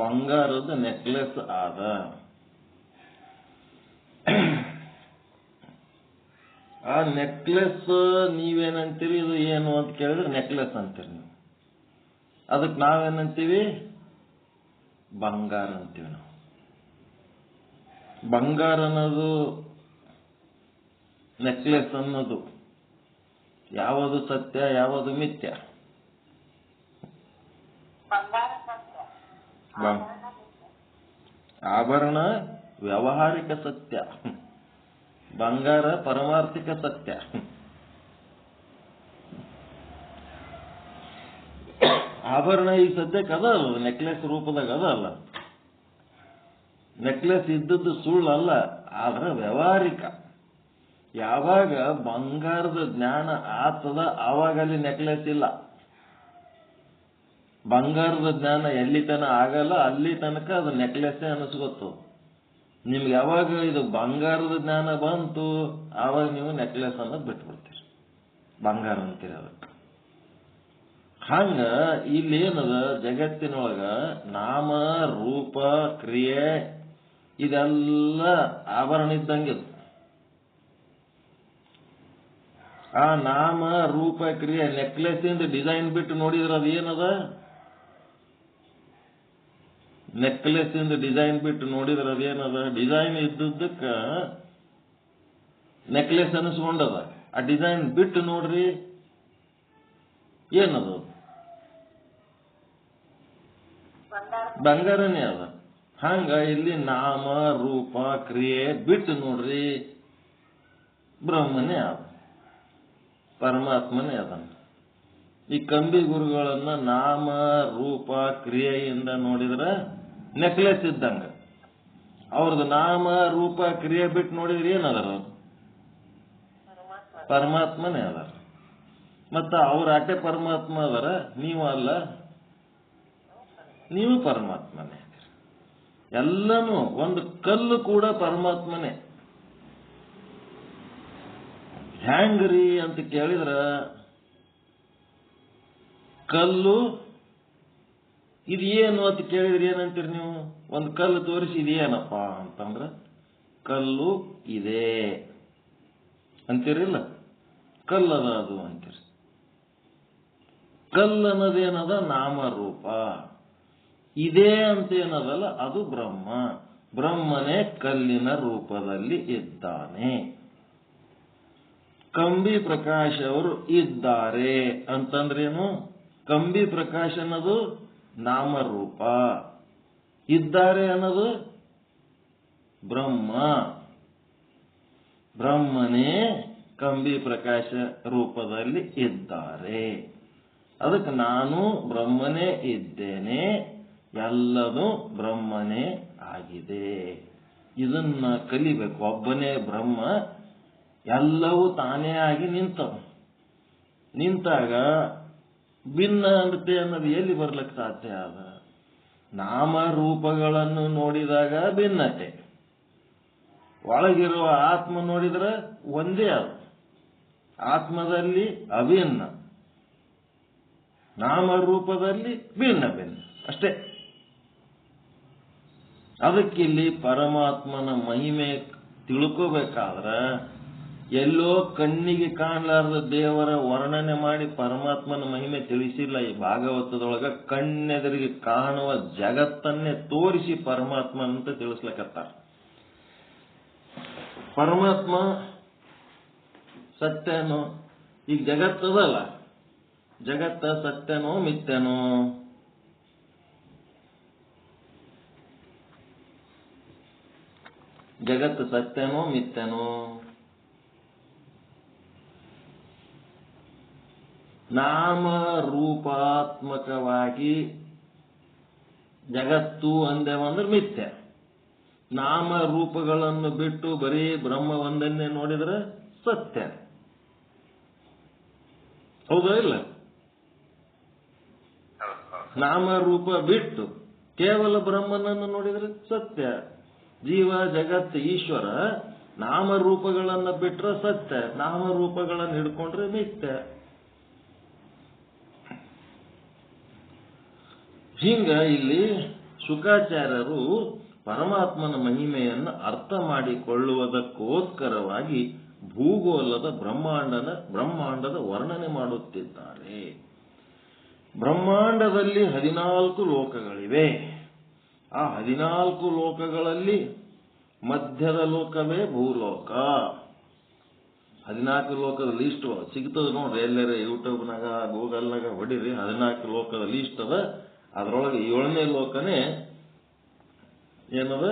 ಬಂಗಾರದ ನೆಕ್ಲೆಸ್ ಆದ. ಆ ನೆಕ್ಲೆಸ್ ನೀವೇನಂತೀರಿ, ಇದು ಏನು ಅಂತ ಕೇಳಿದ್ರೆ ನೆಕ್ಲೆಸ್ ಅಂತೀರಿ ನೀವು. ಅದಕ್ಕೆ ನಾವೇನಂತೀವಿ? ಬಂಗಾರ ಅಂತೀವಿ ನಾವು. ಬಂಗಾರ ಅನ್ನೋದು, ನೆಕ್ಲೆಸ್ ಅನ್ನೋದು ಯಾವುದು ಸತ್ಯ, ಯಾವುದು ಮಿಥ್ಯ? ಆಭರಣ ವ್ಯಾವಹಾರಿಕ ಸತ್ಯ, ಬಂಗಾರ ಪರಮಾರ್ಥಿಕ ಸತ್ಯ. ಆಭರಣ ಈ ಸದ್ಯಕ್ಕೆ ಅದ ಅಲ್ಲ, ನೆಕ್ಲೆಸ್ ರೂಪದಾಗ ಅದ ಅಲ್ಲ. ನೆಕ್ಲೆಸ್ ಇದ್ದದ್ದು ಸುಳ್ಳಲ್ಲ, ಆದ್ರೆ ವ್ಯಾವಹಾರಿಕ. ಯಾವಾಗ ಬಂಗಾರದ ಜ್ಞಾನ ಆತದ ಆವಾಗ ಅಲ್ಲಿ ನೆಕ್ಲೆಸ್ ಇಲ್ಲ. ಬಂಗಾರದ ಜ್ಞಾನ ಎಲ್ಲಿ ತನ ಆಗಲ್ಲ ಅಲ್ಲಿ ತನಕ ಅದು ನೆಕ್ಲೆಸ್ ಅನಿಸ್ಕೊತು. ನಿಮ್ಗೆ ಯಾವಾಗ ಇದು ಬಂಗಾರದ ಜ್ಞಾನ ಬಂತು ಆವಾಗ ನೀವು ನೆಕ್ಲೆಸ್ ಅನ್ನೋದು ಬಿಟ್ಬಿಡ್ತೀರಿ, ಬಂಗಾರ ಅಂತೀರಿ ಅದಕ್ಕೆ. ಹಂಗ ಇಲ್ಲೇನದ ಜಗತ್ತಿನೊಳಗ ನಾಮ ರೂಪ ಕ್ರಿಯೆ ಇದೆಲ್ಲ ಆಭರಣ ಇದ್ದಂಗೆ. ಆ ನಾಮ ರೂಪ ಕ್ರಿಯೆ ನೆಕ್ಲೆಸ್ ಇಂದ ಡಿಸೈನ್ ಬಿಟ್ಟು ನೋಡಿದ್ರೆ ಅದು ಏನದ? ನೆಕ್ಲೆಸ್ ಇಂದ ಡಿಸೈನ್ ಬಿಟ್ಟು ನೋಡಿದ್ರೆ ಅದೇನದ? Design ಇದ್ದಕ್ಕ necklace ಅನಿಸ್ಕೊಂಡದ. ಆ ಡಿಸೈನ್ ಬಿಟ್ಟು ನೋಡ್ರಿ ಏನದು? ಬಂಗಾರನೇ ಅದ. ಹಂಗ ಇಲ್ಲಿ ನಾಮ ರೂಪ ಕ್ರಿಯೆ ಬಿಟ್ಟು ನೋಡ್ರಿ ಬ್ರಹ್ಮನೇ ಅದ, ಪರಮಾತ್ಮನೇ ಅದ. ಈ ಕಂಬಿ ಗುರುಗಳನ್ನ ನಾಮ ರೂಪ ಕ್ರಿಯೆಯಿಂದ ನೋಡಿದ್ರೆ ನೆಕ್ಲೆಸ್ ಇದ್ದಂಗ. ಅವ್ರದ್ದು ನಾಮ ರೂಪ ಕ್ರಿಯೆ ಬಿಟ್ಟು ನೋಡಿದ್ರೆ ಏನದಾರ? ಪರಮಾತ್ಮನೇ ಅದಾರ. ಮತ್ತ ಅವ್ರ ಆಟೆ ಪರಮಾತ್ಮ ಅದಾರ, ನೀವು ಅಲ್ಲ, ನೀವು ಪರಮಾತ್ಮನೇ. ಎಲ್ಲನೂ ಒಂದು ಕಲ್ಲು ಕೂಡ ಪರಮಾತ್ಮನೇ. ಹ್ಯಾಂಗ್ರಿ ಅಂತ ಕೇಳಿದ್ರ ಕಲ್ಲು ಇದೇನು ಅಂತ ಕೇಳಿದ್ರಿ ಏನಂತೀರಿ ನೀವು? ಒಂದು ಕಲ್ಲು ತೋರಿಸಿ ಇದೇನಪ್ಪ ಅಂತಂದ್ರೆ ಕಲ್ಲು ಇದೆ ಅಂತೀರಿಲ್ಲ, ಕಲ್ಲದ ಅದು ಅಂತೀರಿ. ಕಲ್ಲು ಅನ್ನೋದೇನದ ನಾಮರೂಪ, ಇದೇ ಅಂತ ಏನದಲ್ಲ ಅದು ಬ್ರಹ್ಮ. ಬ್ರಹ್ಮನೇ ಕಲ್ಲಿನ ರೂಪದಲ್ಲಿ ಇದ್ದಾನೆ. ಕಂಬಿ ಪ್ರಕಾಶ್ ಅವರು ಇದ್ದಾರೆ ಅಂತಂದ್ರೇನು? ಕಂಬಿ ಪ್ರಕಾಶ್ ಅನ್ನೋದು ನಾಮರೂಪ, ಇದ್ದಾರೆ ಅನ್ನೋದು ಬ್ರಹ್ಮ. ಬ್ರಹ್ಮನೇ ಕಂಬಿ ಪ್ರಕಾಶ ರೂಪದಲ್ಲಿ ಇದ್ದಾರೆ. ಅದಕ್ಕೆ ನಾನು ಬ್ರಹ್ಮನೇ ಇದ್ದೇನೆ, ಎಲ್ಲದೂ ಬ್ರಹ್ಮನೇ ಆಗಿದೆ. ಇದನ್ನ ಕಲಿಬೇಕು. ಒಬ್ಬನೇ ಬ್ರಹ್ಮ, ಎಲ್ಲವೂ ತಾನೇ ಆಗಿ ನಿಂತಾಗ ಭಿನ್ನ ಅಂತೆ ಅನ್ನೋದು ಎಲ್ಲಿ ಬರ್ಲಿಕ್ಕೆ ಸಾಧ್ಯ ಅದ? ನಾಮರೂಪಗಳನ್ನು ನೋಡಿದಾಗ ಭಿನ್ನತೆ, ಒಳಗಿರುವ ಆತ್ಮ ನೋಡಿದ್ರೆ ಒಂದೇ ಅದು. ಆತ್ಮದಲ್ಲಿ ಅಭಿನ್ನ, ನಾಮರೂಪದಲ್ಲಿ ಭಿನ್ನ ಭಿನ್ನ ಅಷ್ಟೇ. ಅದಕ್ಕಿಲ್ಲಿ ಪರಮಾತ್ಮನ ಮಹಿಮೆ ತಿಳ್ಕೋಬೇಕಾದ್ರೆ ಎಲ್ಲೋ ಕಣ್ಣಿಗೆ ಕಾಣಲಾರದ ದೇವರ ವರ್ಣನೆ ಮಾಡಿ ಪರಮಾತ್ಮನ ಮಹಿಮೆ ತಿಳಿಸಿಲ್ಲ. ಈ ಭಾಗವತದೊಳಗ ಕಣ್ಣೆದರಿಗೆ ಕಾಣುವ ಜಗತ್ತನ್ನೇ ತೋರಿಸಿ ಪರಮಾತ್ಮ ಅಂತ ತಿಳಿಸ್ಲಕತ್ತಾರ. ಪರಮಾತ್ಮ ಸತ್ಯನೋ? ಈಗ ಜಗತ್ತದಲ್ಲ, ಜಗತ್ತ ಸತ್ಯನೋ ಮಿಥ್ಯನೋ? ಜಗತ್ತು ಸತ್ಯನೋ ಮಿಥ್ಯನೋ? ನಾಮ ರೂಪಾತ್ಮಕವಾಗಿ ಜಗತ್ತು ಅಂದೇವಂದ್ರೆ ಮಿಥ್ಯ. ನಾಮ ರೂಪಗಳನ್ನು ಬಿಟ್ಟು ಬರೀ ಬ್ರಹ್ಮ ಒಂದನ್ನೇ ನೋಡಿದ್ರೆ ಸತ್ಯ. ಹೌದಾ ಇಲ್ಲ? ನಾಮರೂಪ ಬಿಟ್ಟು ಕೇವಲ ಬ್ರಹ್ಮನನ್ನು ನೋಡಿದ್ರೆ ಸತ್ಯ. ಜೀವ, ಜಗತ್, ಈಶ್ವರ ನಾಮರೂಪಗಳನ್ನು ಬಿಟ್ರೆ ಸತ್ಯ, ನಾಮರೂಪಗಳನ್ನು ಹಿಡ್ಕೊಂಡ್ರೆ ಮಿಥ್ಯ. ಹಿಂಗ ಇಲ್ಲಿ ಶುಕಾಚಾರ್ಯರು ಪರಮಾತ್ಮನ ಮಹಿಮೆಯನ್ನು ಅರ್ಥ ಮಾಡಿಕೊಳ್ಳುವುದಕ್ಕೋಸ್ಕರವಾಗಿ ಭೂಗೋಲದ ಬ್ರಹ್ಮಾಂಡದ ವರ್ಣನೆ ಮಾಡುತ್ತಿದ್ದಾರೆ. ಬ್ರಹ್ಮಾಂಡದಲ್ಲಿ 14 ಲೋಕಗಳಿವೆ. ಆ 14 ಲೋಕಗಳಲ್ಲಿ ಮಧ್ಯದ ಲೋಕವೇ ಭೂಲೋಕ. 14 ಲೋಕದ ಲೀಸ್ಟ್ ಸಿಗ್ತದ ನೋಡ್ರಿ, ಎಲ್ಲರೇ ಯೂಟ್ಯೂಬ್ನಾಗ ಗೂಗಲ್ನಾಗ ಹೊಡಿರಿ. 14 ಲೋಕದ ಲೀಸ್ಟ್ ಅದ. ಅದರೊಳಗೆ 7ನೇ ಲೋಕನೇ ಏನದ?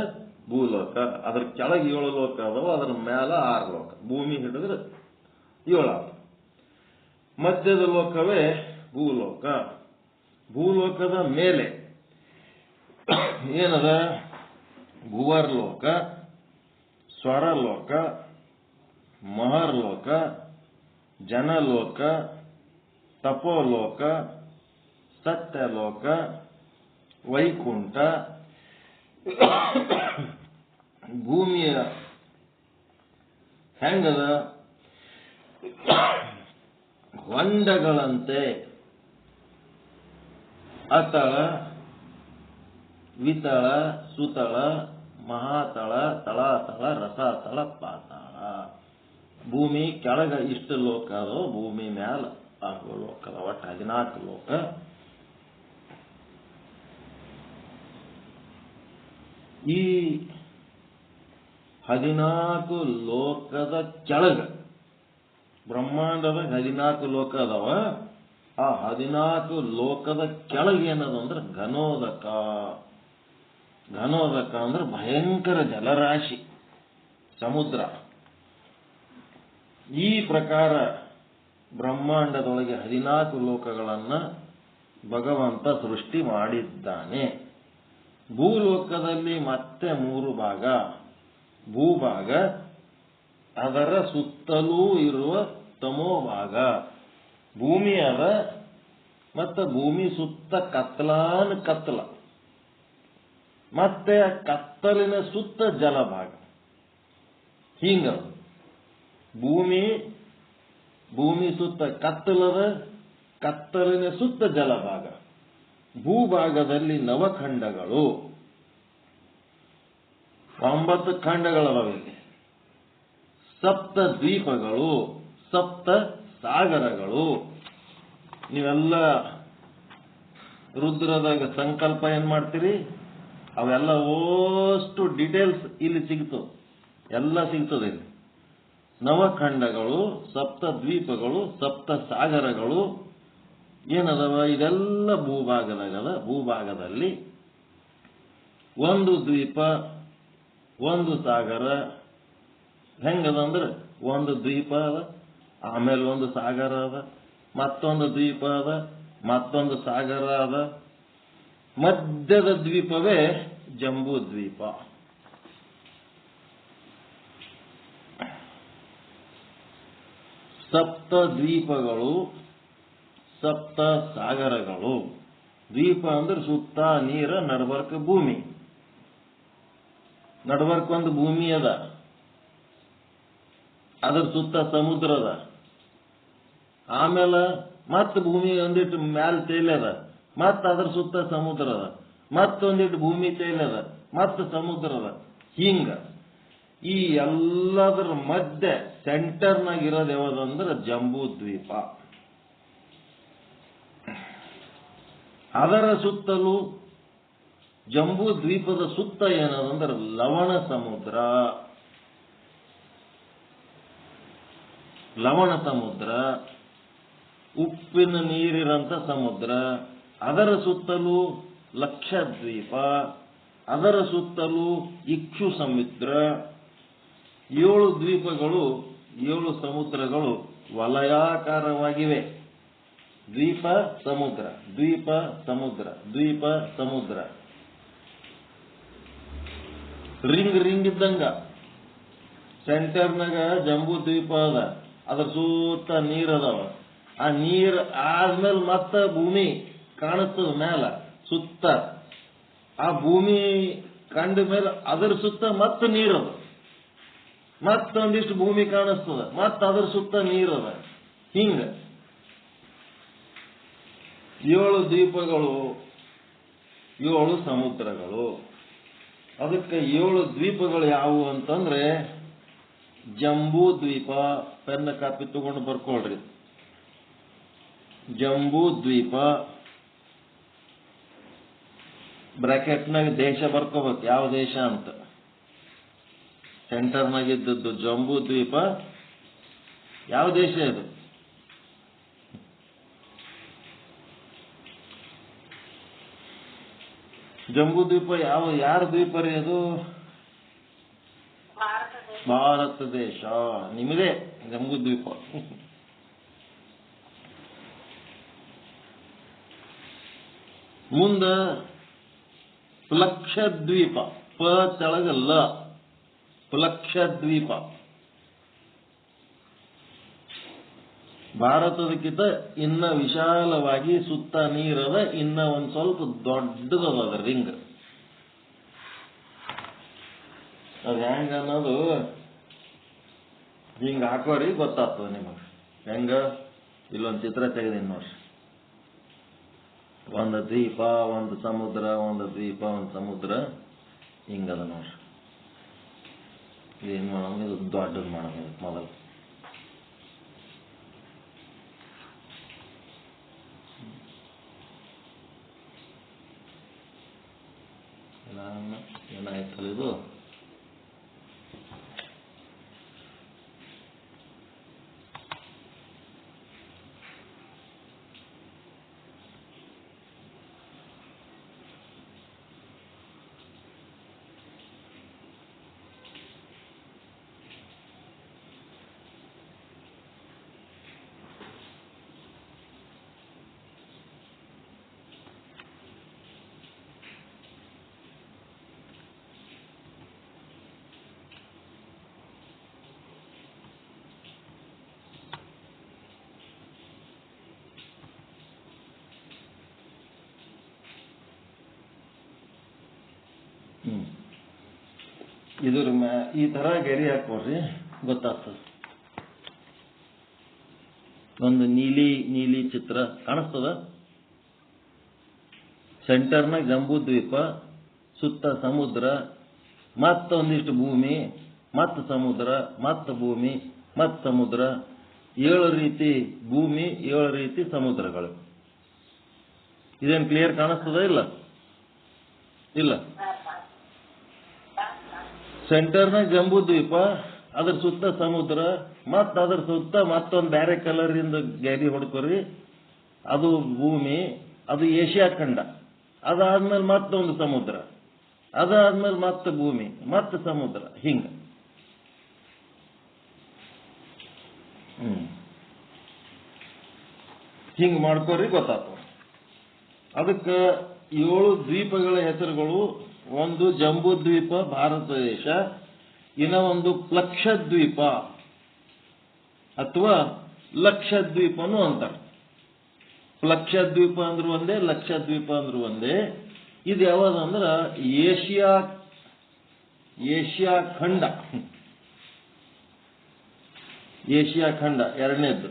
ಭೂಲೋಕ. ಅದ್ರ ಕೆಳಗೆ 7 ಲೋಕ ಅದಾವ, ಅದ್ರ ಮೇಲ 6 ಲೋಕ. ಭೂಮಿ ಹಿಡಿದ್ರೆ 7. ಮಧ್ಯದ ಲೋಕವೇ ಭೂಲೋಕ. ಭೂಲೋಕದ ಮೇಲೆ ಏನದ? ಭುವರ್ಲೋಕ, ಸ್ವರಲೋಕ, ಮಹರ್ಲೋಕ, ಜನಲೋಕ, ತಪೋಲೋಕ, ಸತ್ಯಲೋಕ, ವೈಕುಂಠ. ಭೂಮಿಯ ಹೆಂಗದ? ಹೊಂಡಗಳಂತೆ ಅತಳ, ವಿತಳ, ಸುತಳ, ಮಹಾತಳ, ತಳಾತಳ, ರಸಾತಳ, ಪಾತಾಳ. ಭೂಮಿ ಕೆಳಗ ಇಷ್ಟು ಲೋಕ ಅದೋ, ಭೂಮಿ ಮ್ಯಾಲ 6 ಲೋಕ ಅದ. ಒಟ್ಟು 14 ಲೋಕ. ಈ 14 ಲೋಕದ ಕೆಳಗ ಬ್ರಹ್ಮಾಂಡದ 14 ಲೋಕ ಅದಾವ. ಆ 14 ಲೋಕದ ಕೆಳಗೆ ಏನದ ಅಂದ್ರೆ ಘನೋದಕ. ಘನೋದಕ ಅಂದ್ರೆ ಭಯಂಕರ ಜಲರಾಶಿ, ಸಮುದ್ರ. ಈ ಪ್ರಕಾರ ಬ್ರಹ್ಮಾಂಡದೊಳಗೆ 14 ಲೋಕಗಳನ್ನ ಭಗವಂತ ಸೃಷ್ಟಿ ಮಾಡಿದ್ದಾನೆ. ಭೂಲೋಕದಲ್ಲಿ ಮತ್ತೆ 3 ಭಾಗ. ಭೂಭಾಗ, ಅದರ ಸುತ್ತಲೂ ಇರುವ ತಮೋಭಾಗ. ಭೂಮಿ ಅದ, ಮತ್ತೆ ಭೂಮಿ ಸುತ್ತ ಕತ್ತಲ, ಮತ್ತೆ ಕತ್ತಲಿನ ಸುತ್ತ ಜಲಭಾಗ. ಹಿಂಗ ಭೂಮಿ ಸುತ್ತ ಕತ್ತಲದ, ಕತ್ತಲಿನ ಸುತ್ತ ಜಲಭಾಗ. ಭೂಭಾಗದಲ್ಲಿ ನವಖಂಡಗಳು, 9 ಖಂಡಗಳವಿಲ್ಲಿ. ಸಪ್ತ ದ್ವೀಪಗಳು, ಸಪ್ತ ಸಾಗರಗಳು. ನೀವೆಲ್ಲ ರುದ್ರದಾಗ ಸಂಕಲ್ಪ ಏನ್ ಮಾಡ್ತೀರಿ, ಅವೆಲ್ಲ ಓಷ್ಟು ಡೀಟೇಲ್ಸ್ ಇಲ್ಲಿ ಸಿಗ್ತದೆ, ಎಲ್ಲ ಸಿಗ್ತದೆ ಇಲ್ಲಿ. ನವಖಂಡಗಳು, ಸಪ್ತ ದ್ವೀಪಗಳು, ಸಪ್ತ ಸಾಗರಗಳು ಏನದವ, ಇದೆಲ್ಲ ಭೂಭಾಗದಾಗದ. ಭೂಭಾಗದಲ್ಲಿ ಒಂದು ದ್ವೀಪ, ಒಂದು ಸಾಗರ. ಹೆಂಗದಂದ್ರೆ ಒಂದು ದ್ವೀಪ ಅದ, ಆಮೇಲೆ ಒಂದು ಸಾಗರ ಅದ, ಮತ್ತೊಂದು ದ್ವೀಪ ಅದ, ಮತ್ತೊಂದು ಸಾಗರ ಅದ. ಮಧ್ಯದ ದ್ವೀಪವೇ ಜಂಬೂ ದ್ವೀಪ. ಸಪ್ತ ದ್ವೀಪಗಳು, ಸಪ್ತ ಸಾಗರಗಳು. ದ್ವೀಪ ಅಂದ್ರೆ ಸುತ್ತ ನೀರ, ನಡಬರ್ಕ ಭೂಮಿ. ನಡಬರ್ಕ ಒಂದು ಭೂಮಿ ಅದ, ಅದ್ರ ಸುತ್ತ ಸಮುದ್ರ ಅದ. ಆಮೇಲೆ ಮತ್ತ ಭೂಮಿ ಒಂದಿಟ್ಟು ಮ್ಯಾಲ ತೇಲದ, ಮತ್ತ ಅದ್ರ ಸುತ್ತ ಸಮುದ್ರ ಅದ. ಮತ್ತೊಂದಿಟ್ಟು ಭೂಮಿ ತೇಲದ, ಮತ್ತ ಸಮುದ್ರ ಅದ. ಹಿಂಗ ಈ ಎಲ್ಲದರ ಮಧ್ಯೆ ಸೆಂಟರ್ನಾಗ ಇರೋದು ಯಾವ್ದಂದ್ರೆ ಜಂಬೂ ದ್ವೀಪ. ಅದರ ಸುತ್ತಲೂ ಜಂಬೂ ದ್ವೀಪದ ಸುತ್ತ ಏನದಂದ್ರೆ ಲವಣ ಸಮುದ್ರ. ಲವಣ ಸಮುದ್ರ, ಉಪ್ಪಿನ ನೀರಿರಂತ ಸಮುದ್ರ. ಅದರ ಸುತ್ತಲೂ ಲಕ್ಷದ್ವೀಪ, ಅದರ ಸುತ್ತಲೂ ಇಕ್ಷು ಸಮುದ್ರ. 7 ದ್ವೀಪಗಳು, 7 ಸಮುದ್ರಗಳು ವಲಯಾಕಾರವಾಗಿವೆ. ದ್ವೀಪ ಸಮುದ್ರ, ದ್ವೀಪ ಸಮುದ್ರ, ದ್ವೀಪ ಸಮುದ್ರ. ರಿಂಗ್ ಇದ್ದಂಗ. ಸೆಂಟರ್ನಾಗ ಜಂಬೂ ದ್ವೀಪ ಅದ, ಅದ್ರ ಸುತ್ತ ನೀರದಾವ. ಆ ನೀರ್ ಆದ್ಮೇಲೆ ಮತ್ತ ಭೂಮಿ ಕಾಣಿಸ್ತದ ಮ್ಯಾಲ ಸುತ್ತ. ಆ ಭೂಮಿ ಕಂಡ ಮೇಲೆ ಅದರ ಸುತ್ತ ಮತ್ತೆ ನೀರದ. ಮತ್ತೊಂದಿಷ್ಟು ಭೂಮಿ ಕಾಣಿಸ್ತದ, ಮತ್ತ ಅದ್ರ ಸುತ್ತ ನೀರದ. ಹಿಂಗ 7 ದ್ವೀಪಗಳು, 7 ಸಮುದ್ರಗಳು. ಅದಕ್ಕೆ 7 ದ್ವೀಪಗಳು ಯಾವುವು ಅಂತಂದ್ರೆ ಜಂಬೂ ದ್ವೀಪ. ಪೆನ್ನ ಕಾಪಿ ತಗೊಂಡು ಬರ್ಕೊಳ್ರಿ. ಜಂಬೂ ದ್ವೀಪ, ಬ್ರಾಕೆಟ್ನಾಗ ದೇಶ ಬರ್ಕೋಬೇಕು, ಯಾವ ದೇಶ ಅಂತ. ಸೆಂಟರ್ನಾಗ ಇದ್ದದ್ದು ಜಂಬೂ ದ್ವೀಪ. ಯಾವ ದೇಶ ಇದು? ಜಂಬೂ ದ್ವೀಪ ಯಾರ ದ್ವೀಪ ರೀ ಅದು? ಭಾರತ ದೇಶ. ನಿಮ್ಮದೇ ಜಂಬೂ ದ್ವೀಪ. ಮುಂದ ಪ್ಲಕ್ಷದ್ವೀಪ. ಪ ತೆಳಗಲ್ಲ, ಪ್ಲಕ್ಷದ್ವೀಪ. ಭಾರತದಕ್ಕಿಂತ ಇನ್ನ ವಿಶಾಲವಾಗಿ ಸುತ್ತ ನೀರದ, ಇನ್ನ ಒಂದ್ ಸ್ವಲ್ಪ ದೊಡ್ಡದದ ರಿಂಗ್. ಅದು ಹೆಂಗ ಅನ್ನೋದು ಹಿಂಗ ಹಾಕೋರಿ ಗೊತ್ತಾಗ್ತದೆ ನಿಮಗೆ. ಹೆಂಗ ಇಲ್ಲೊಂದು ಚಿತ್ರ ತೆಗೆದೀನಿ ನೋಡ್ರಿ. ಒಂದು ದ್ವೀಪ, ಒಂದು ಸಮುದ್ರ, ಒಂದು ದ್ವೀಪ, ಒಂದು ಸಮುದ್ರ. ಹಿಂಗದ ನೋಡ್ರಿ. ಏನ್ ಮಾಡೋದು, ಇದು ದೊಡ್ಡದು ಮಾಡೋದು ಮೊದಲು. ಏನಾಯ್ತಲ್ಲ ಇದು? ಇದ್ರ ಈ ತರ ಗೆರಿ ಹಾಕೋರಿ, ಗೊತ್ತಾಗ್ತದೆ. ಒಂದು ನೀಲಿ ಚಿತ್ರ ಕಾಣಿಸ್ತದ. ಸೆಂಟರ್ನಾಗ ಜಂಬೂ ದ್ವೀಪ, ಸುತ್ತ ಸಮುದ್ರ, ಮತ್ತೊಂದಿಷ್ಟು ಭೂಮಿ, ಮತ್ತ ಸಮುದ್ರ, ಮತ್ತ ಭೂಮಿ, ಮತ್ತ ಸಮುದ್ರ, 7 ರೀತಿ ಭೂಮಿ, 7 ರೀತಿ ಸಮುದ್ರಗಳು. ಇದೇನು ಕ್ಲಿಯರ್ ಕಾಣಿಸ್ತದ? ಇಲ್ಲ. ಸೆಂಟರ್ನಾಗ ಜಂಬೂ ದ್ವೀಪ, ಅದ್ರ ಸುತ್ತ ಸಮುದ್ರ, ಮತ್ತ ಅದ್ರ ಸುತ್ತ ಮತ್ತೊಂದು ಬೇರೆ ಕಲರ್ ಇಂದ ಗೆರಿ ಹೊಡ್ಕೊರಿ, ಅದು ಭೂಮಿ, ಅದು ಏಷ್ಯಾ ಖಂಡ. ಅದಾದ್ಮೇಲೆ ಮತ್ತೊಂದು ಸಮುದ್ರ, ಅದಾದ್ಮೇಲೆ ಮತ್ತೆ ಭೂಮಿ, ಮತ್ತೆ ಸಮುದ್ರ, ಹಿಂಗ. ಹಿಂಗ ಮಾಡ್ಕೋರಿ, ಗೊತ್ತಾಗ್ತದೆ. ಅದಕ್ಕೆ 7 ದ್ವೀಪಗಳ ಹೆಸರುಗಳು. ಒಂದು ಜಂಬೂ ದ್ವೀಪ ಭಾರತ ದೇಶ, ಇನ್ನ ಒಂದು ಪ್ಲಕ್ಷದ್ವೀಪ ಅಥವಾ ಲಕ್ಷದ್ವೀಪನು ಅಂತಾರೆ. ಪ್ಲಕ್ಷದ್ವೀಪ ಅಂದ್ರೂ ಒಂದೇ, ಲಕ್ಷದ್ವೀಪ ಅಂದ್ರೂ ಒಂದೇ. ಇದು ಯಾವ್ದಂದ್ರ ಏಷ್ಯಾ ಖಂಡ ಎರಡನೇದ್ದು.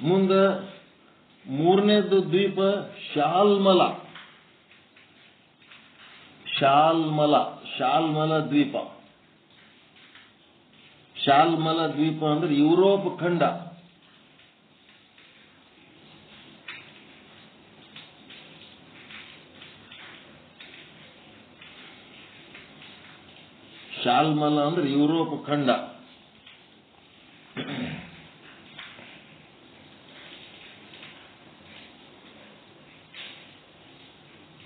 ಮುಂದೆ 3ನೇದ್ದು ದ್ವೀಪ ಶಾಲ್ಮಲ ದ್ವೀಪ. ಶಾಲ್ಮಲ ದ್ವೀಪ ಅಂದ್ರೆ ಯುರೋಪ್ ಖಂಡ. ಶಾಲ್ಮಲ ಅಂದ್ರೆ ಯುರೋಪ್ ಖಂಡ.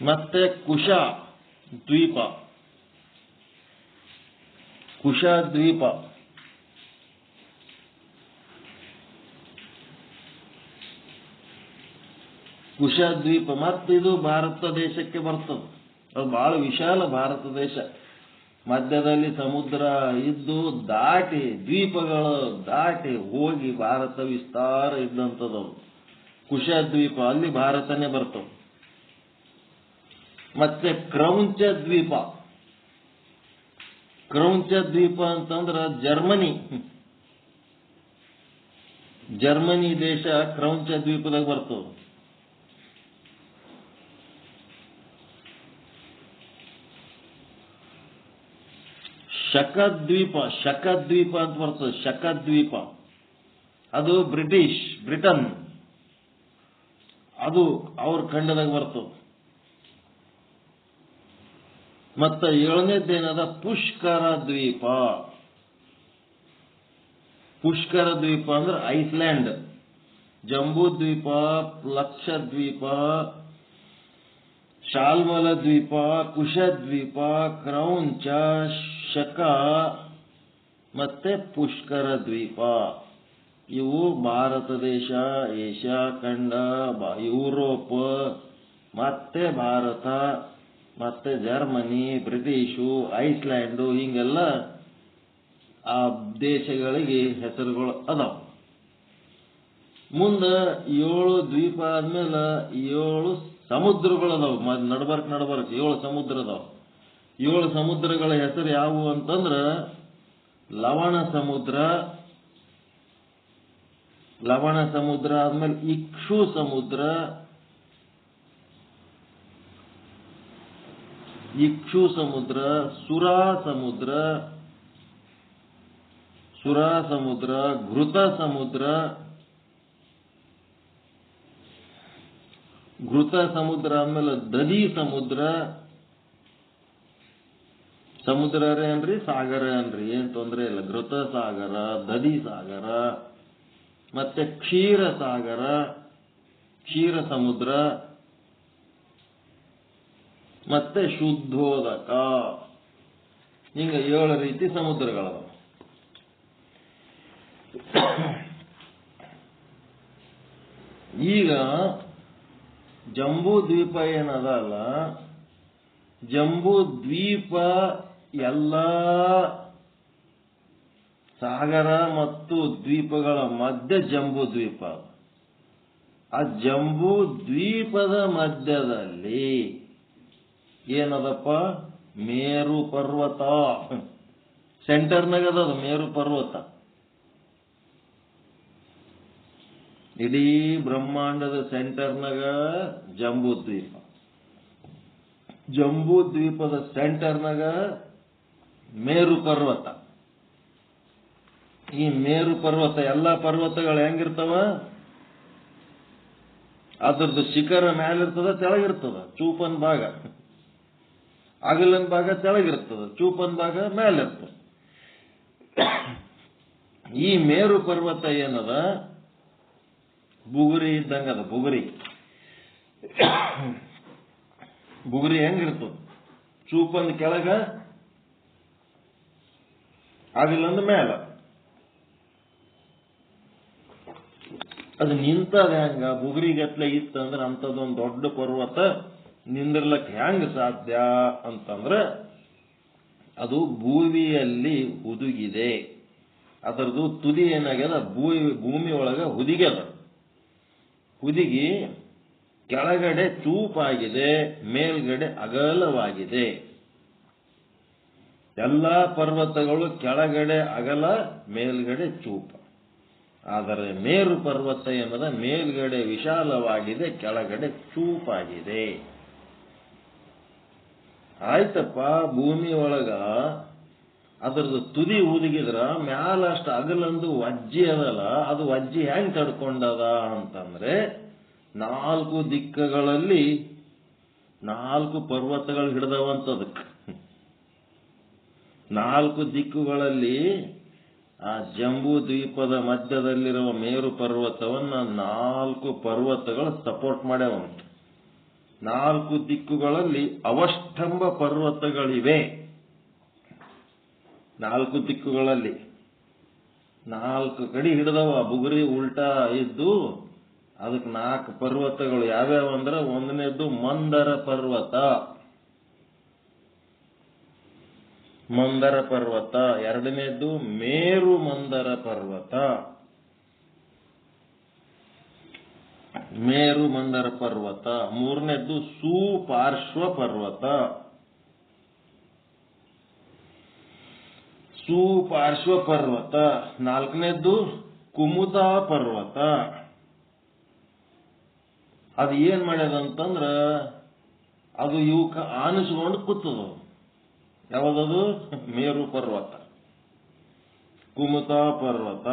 ಮತ್ತೆ ಕುಶ ದ್ವೀಪ. ಮತ್ತಿದು ಭಾರತ ದೇಶಕ್ಕೆ ಬರ್ತದೆ. ಅದು ಬಹಳ ವಿಶಾಲ ಭಾರತ ದೇಶ. ಮಧ್ಯದಲ್ಲಿ ಸಮುದ್ರ ಇದ್ದು ದ್ವೀಪಗಳು ದಾಟಿ ಹೋಗಿ ಭಾರತ ವಿಸ್ತಾರ ಇದ್ದಂಥದ್ದು. ಕುಶ ದ್ವೀಪ, ಅಲ್ಲಿ ಭಾರತನೇ ಬರ್ತವೆ. ಮತ್ತೆ ಕ್ರೌಂಚ ದ್ವೀಪ ಅಂತಂದ್ರ ಜರ್ಮನಿ ದೇಶ ಕ್ರೌಂಚ ದ್ವೀಪದಾಗ ಬರ್ತದೆ. ಶಕದ್ವೀಪ ಅಂತ ಬರ್ತದೆ. ಶಕದ್ವೀಪ ಅದು ಬ್ರಿಟನ್, ಅದು ಅವ್ರ ಖಂಡದಾಗ ಬರ್ತದೆ. ಮತ್ತೆ 7ನೇದ್ದೇನದ ಪುಷ್ಕರ ದ್ವೀಪ ಅಂದ್ರೆ ಐಸ್ಲ್ಯಾಂಡ್. ಜಂಬೂ ದ್ವೀಪ, ಲಕ್ಷದ್ವೀಪ, ಶಾಲ್ಮಲ ದ್ವೀಪ, ಕುಶದ್ವೀಪ, ಕ್ರೌಂಚ, ಶಕ ಮತ್ತೆ ಪುಷ್ಕರ ದ್ವೀಪ. ಇವು ಭಾರತ ದೇಶ, ಏಷ್ಯಾ ಖಂಡ, ಯುರೋಪ್, ಮತ್ತೆ ಭಾರತ, ಮತ್ತೆ ಜರ್ಮನಿ, ಬ್ರಿಟಿಷು, ಐಸ್ಲ್ಯಾಂಡು, ಹಿಂಗೆಲ್ಲ ಆ ದೇಶಗಳಿಗೆ ಹೆಸರುಗಳು ಅದಾವ. ಮುಂದೆ 7 ದ್ವೀಪ ಆದ್ಮೇಲೆ 7 ಸಮುದ್ರಗಳು ಅದಾವ. ನಡ್ಬರ್ಕ್ 7 ಸಮುದ್ರ ಅದಾವ. 7 ಸಮುದ್ರಗಳ ಹೆಸರು ಯಾವುವು ಅಂತಂದ್ರ ಲವಣ ಸಮುದ್ರ ಆದ್ಮೇಲೆ ಇಕ್ಷು ಸಮುದ್ರ, ಸುರಾ ಸಮುದ್ರ, ಘೃತ ಸಮುದ್ರ ಆದ್ಮೇಲೆ ದಧಿ ಸಮುದ್ರ ಅನ್ರಿ, ಸಾಗರ ಅನ್ರಿ, ಏನ್ ತೊಂದ್ರೆ ಇಲ್ಲ. ಘೃತ ಸಾಗರ, ದಧಿ ಸಾಗರ, ಮತ್ತೆ ಕ್ಷೀರ ಸಮುದ್ರ, ಮತ್ತೆ ಶುದ್ಧೋದಕ. ಹಿಂಗ 7 ರೀತಿ ಸಮುದ್ರಗಳವ. ಈಗ ಜಂಬೂ ದ್ವೀಪ ಏನದಲ್ಲ, ಜಂಬೂ ದ್ವೀಪ ಎಲ್ಲ ಸಾಗರ ಮತ್ತು ದ್ವೀಪಗಳ ಮಧ್ಯ ಜಂಬೂ ದ್ವೀಪ. ಆ ಜಂಬೂ ದ್ವೀಪದ ಮಧ್ಯದಲ್ಲಿ ಏನದಪ್ಪ? ಮೇರು ಪರ್ವತ. ಸೆಂಟರ್ನಾಗ ಅದದು ಮೇರು ಪರ್ವತ. ಇಡೀ ಬ್ರಹ್ಮಾಂಡದ ಸೆಂಟರ್ನಾಗ ಜಂಬೂ ದ್ವೀಪ. ಜಂಬೂ ದ್ವೀಪದ ಸೆಂಟರ್ನಾಗ ಮೇರು ಪರ್ವತ. ಈ ಮೇರು ಪರ್ವತ, ಎಲ್ಲ ಪರ್ವತಗಳು ಹೆಂಗಿರ್ತಾವ? ಅದ್ರದ್ದು ಶಿಖರ ಮ್ಯಾಲಿರ್ತದ, ತೆಳಗಿರ್ತದ. ಚೂಪನ್ ಭಾಗ, ಅಗಲನ್ ಭಾಗ ತೆಳಗಿರ್ತದ, ಚೂಪನ್ ಭಾಗ ಮೇಲಿರ್ತದ. ಈ ಮೇರು ಪರ್ವತ ಏನದ? ಬುಗುರಿ ಇದ್ದಂಗದ. ಬುಗುರಿ ಬುಗುರಿ ಹೆಂಗಿರ್ತದ? ಚೂಪಂದ್ ಕೆಳಗ, ಅಗಲಂದ ಮೇಲ. ಅದು ನಿಂತದ ಹೆಂಗ? ಬುಗುರಿಗತ್ಲೆ ಇತ್ತಂದ್ರೆ ಅಂಥದ್ದೊಂದು ದೊಡ್ಡ ಪರ್ವತ ನಿಂದಿರ್ಲಕ್ ಹೆಂಗ ಸಾಧ್ಯ ಅಂತಂದ್ರೆ ಅದು ಭೂಮಿಯಲ್ಲಿ ಹುದುಗಿದೆ. ಅದರದು ತುದಿ ಏನಾಗ್ಯದ? ಭೂಮಿ ಒಳಗ ಹುದಿಗ್ಯದ. ಹುದುಗಿ ಕೆಳಗಡೆ ಚೂಪಾಗಿದೆ, ಮೇಲ್ಗಡೆ ಅಗಲವಾಗಿದೆ. ಎಲ್ಲಾ ಪರ್ವತಗಳು ಕೆಳಗಡೆ ಅಗಲ, ಮೇಲ್ಗಡೆ ಚೂಪ. ಆದರೆ ಮೇರು ಪರ್ವತ ಏನದ? ಮೇಲ್ಗಡೆ ವಿಶಾಲವಾಗಿದೆ, ಕೆಳಗಡೆ ಚೂಪಾಗಿದೆ. ಆಯ್ತಪ್ಪ, ಭೂಮಿ ಒಳಗ ಅದರದ್ದು ತುದಿ ಹುದುಗಿದ್ರ ಮ್ಯಾಲ ಅಷ್ಟು ಅಗಲಂದು ವಜ್ಜಿ ಅದಲ್ಲ, ಅದು ವಜ್ಜಿ ಹೆಂಗ್ ತಡ್ಕೊಂಡದ ಅಂತಂದ್ರೆ 4 ದಿಕ್ಕಗಳಲ್ಲಿ 4 ಪರ್ವತಗಳು ಹಿಡ್ದವಂತದಕ್ಕೆ. 4 ದಿಕ್ಕುಗಳಲ್ಲಿ ಆ ಜಂಬೂ ದ್ವೀಪದ ಮಧ್ಯದಲ್ಲಿರುವ ಮೇರು ಪರ್ವತವನ್ನ 4 ಪರ್ವತಗಳು ಸಪೋರ್ಟ್ ಮಾಡ್ಯಾವಂತ. 4 ದಿಕ್ಕುಗಳಲ್ಲಿ ಅವಷ್ಟಂಬ ಪರ್ವತಗಳಿವೆ. 4 ದಿಕ್ಕುಗಳಲ್ಲಿ 4 ಕಡೆ ಹಿಡಿದವ. ಬುಗುರಿ ಉಲ್ಟಾ ಇದ್ದು ಅದಕ್ಕೆ 4 ಪರ್ವತಗಳು ಯಾವ್ಯಾವ ಅಂದ್ರೆ, ಒಂದನೇದ್ದು ಮಂದರ ಪರ್ವತ. ಮಂದರ ಪರ್ವತ. ಎರಡನೇದ್ದು ಮೇರು ಮಂದರ ಪರ್ವತ. ಮೇರು ಮಂದರ ಪರ್ವತ. ಮೂರನೇದ್ದು ಸುಪಾರ್ಶ್ವ ಪರ್ವತ. ಸುಪಾರ್ಶ್ವ ಪರ್ವತ. ನಾಲ್ಕನೇದ್ದು ಕುಮುದಾ ಪರ್ವತ. ಅದು ಏನ್ ಮಾಡ್ಯದಂತಂದ್ರ ಅದು ಇವಕ್ಕ ಆನಿಸ್ಕೊಂಡು ಕೂತದ. ಯಾವ್ದದು? ಮೇರು ಪರ್ವತ, ಕುಮುದಾ ಪರ್ವತ.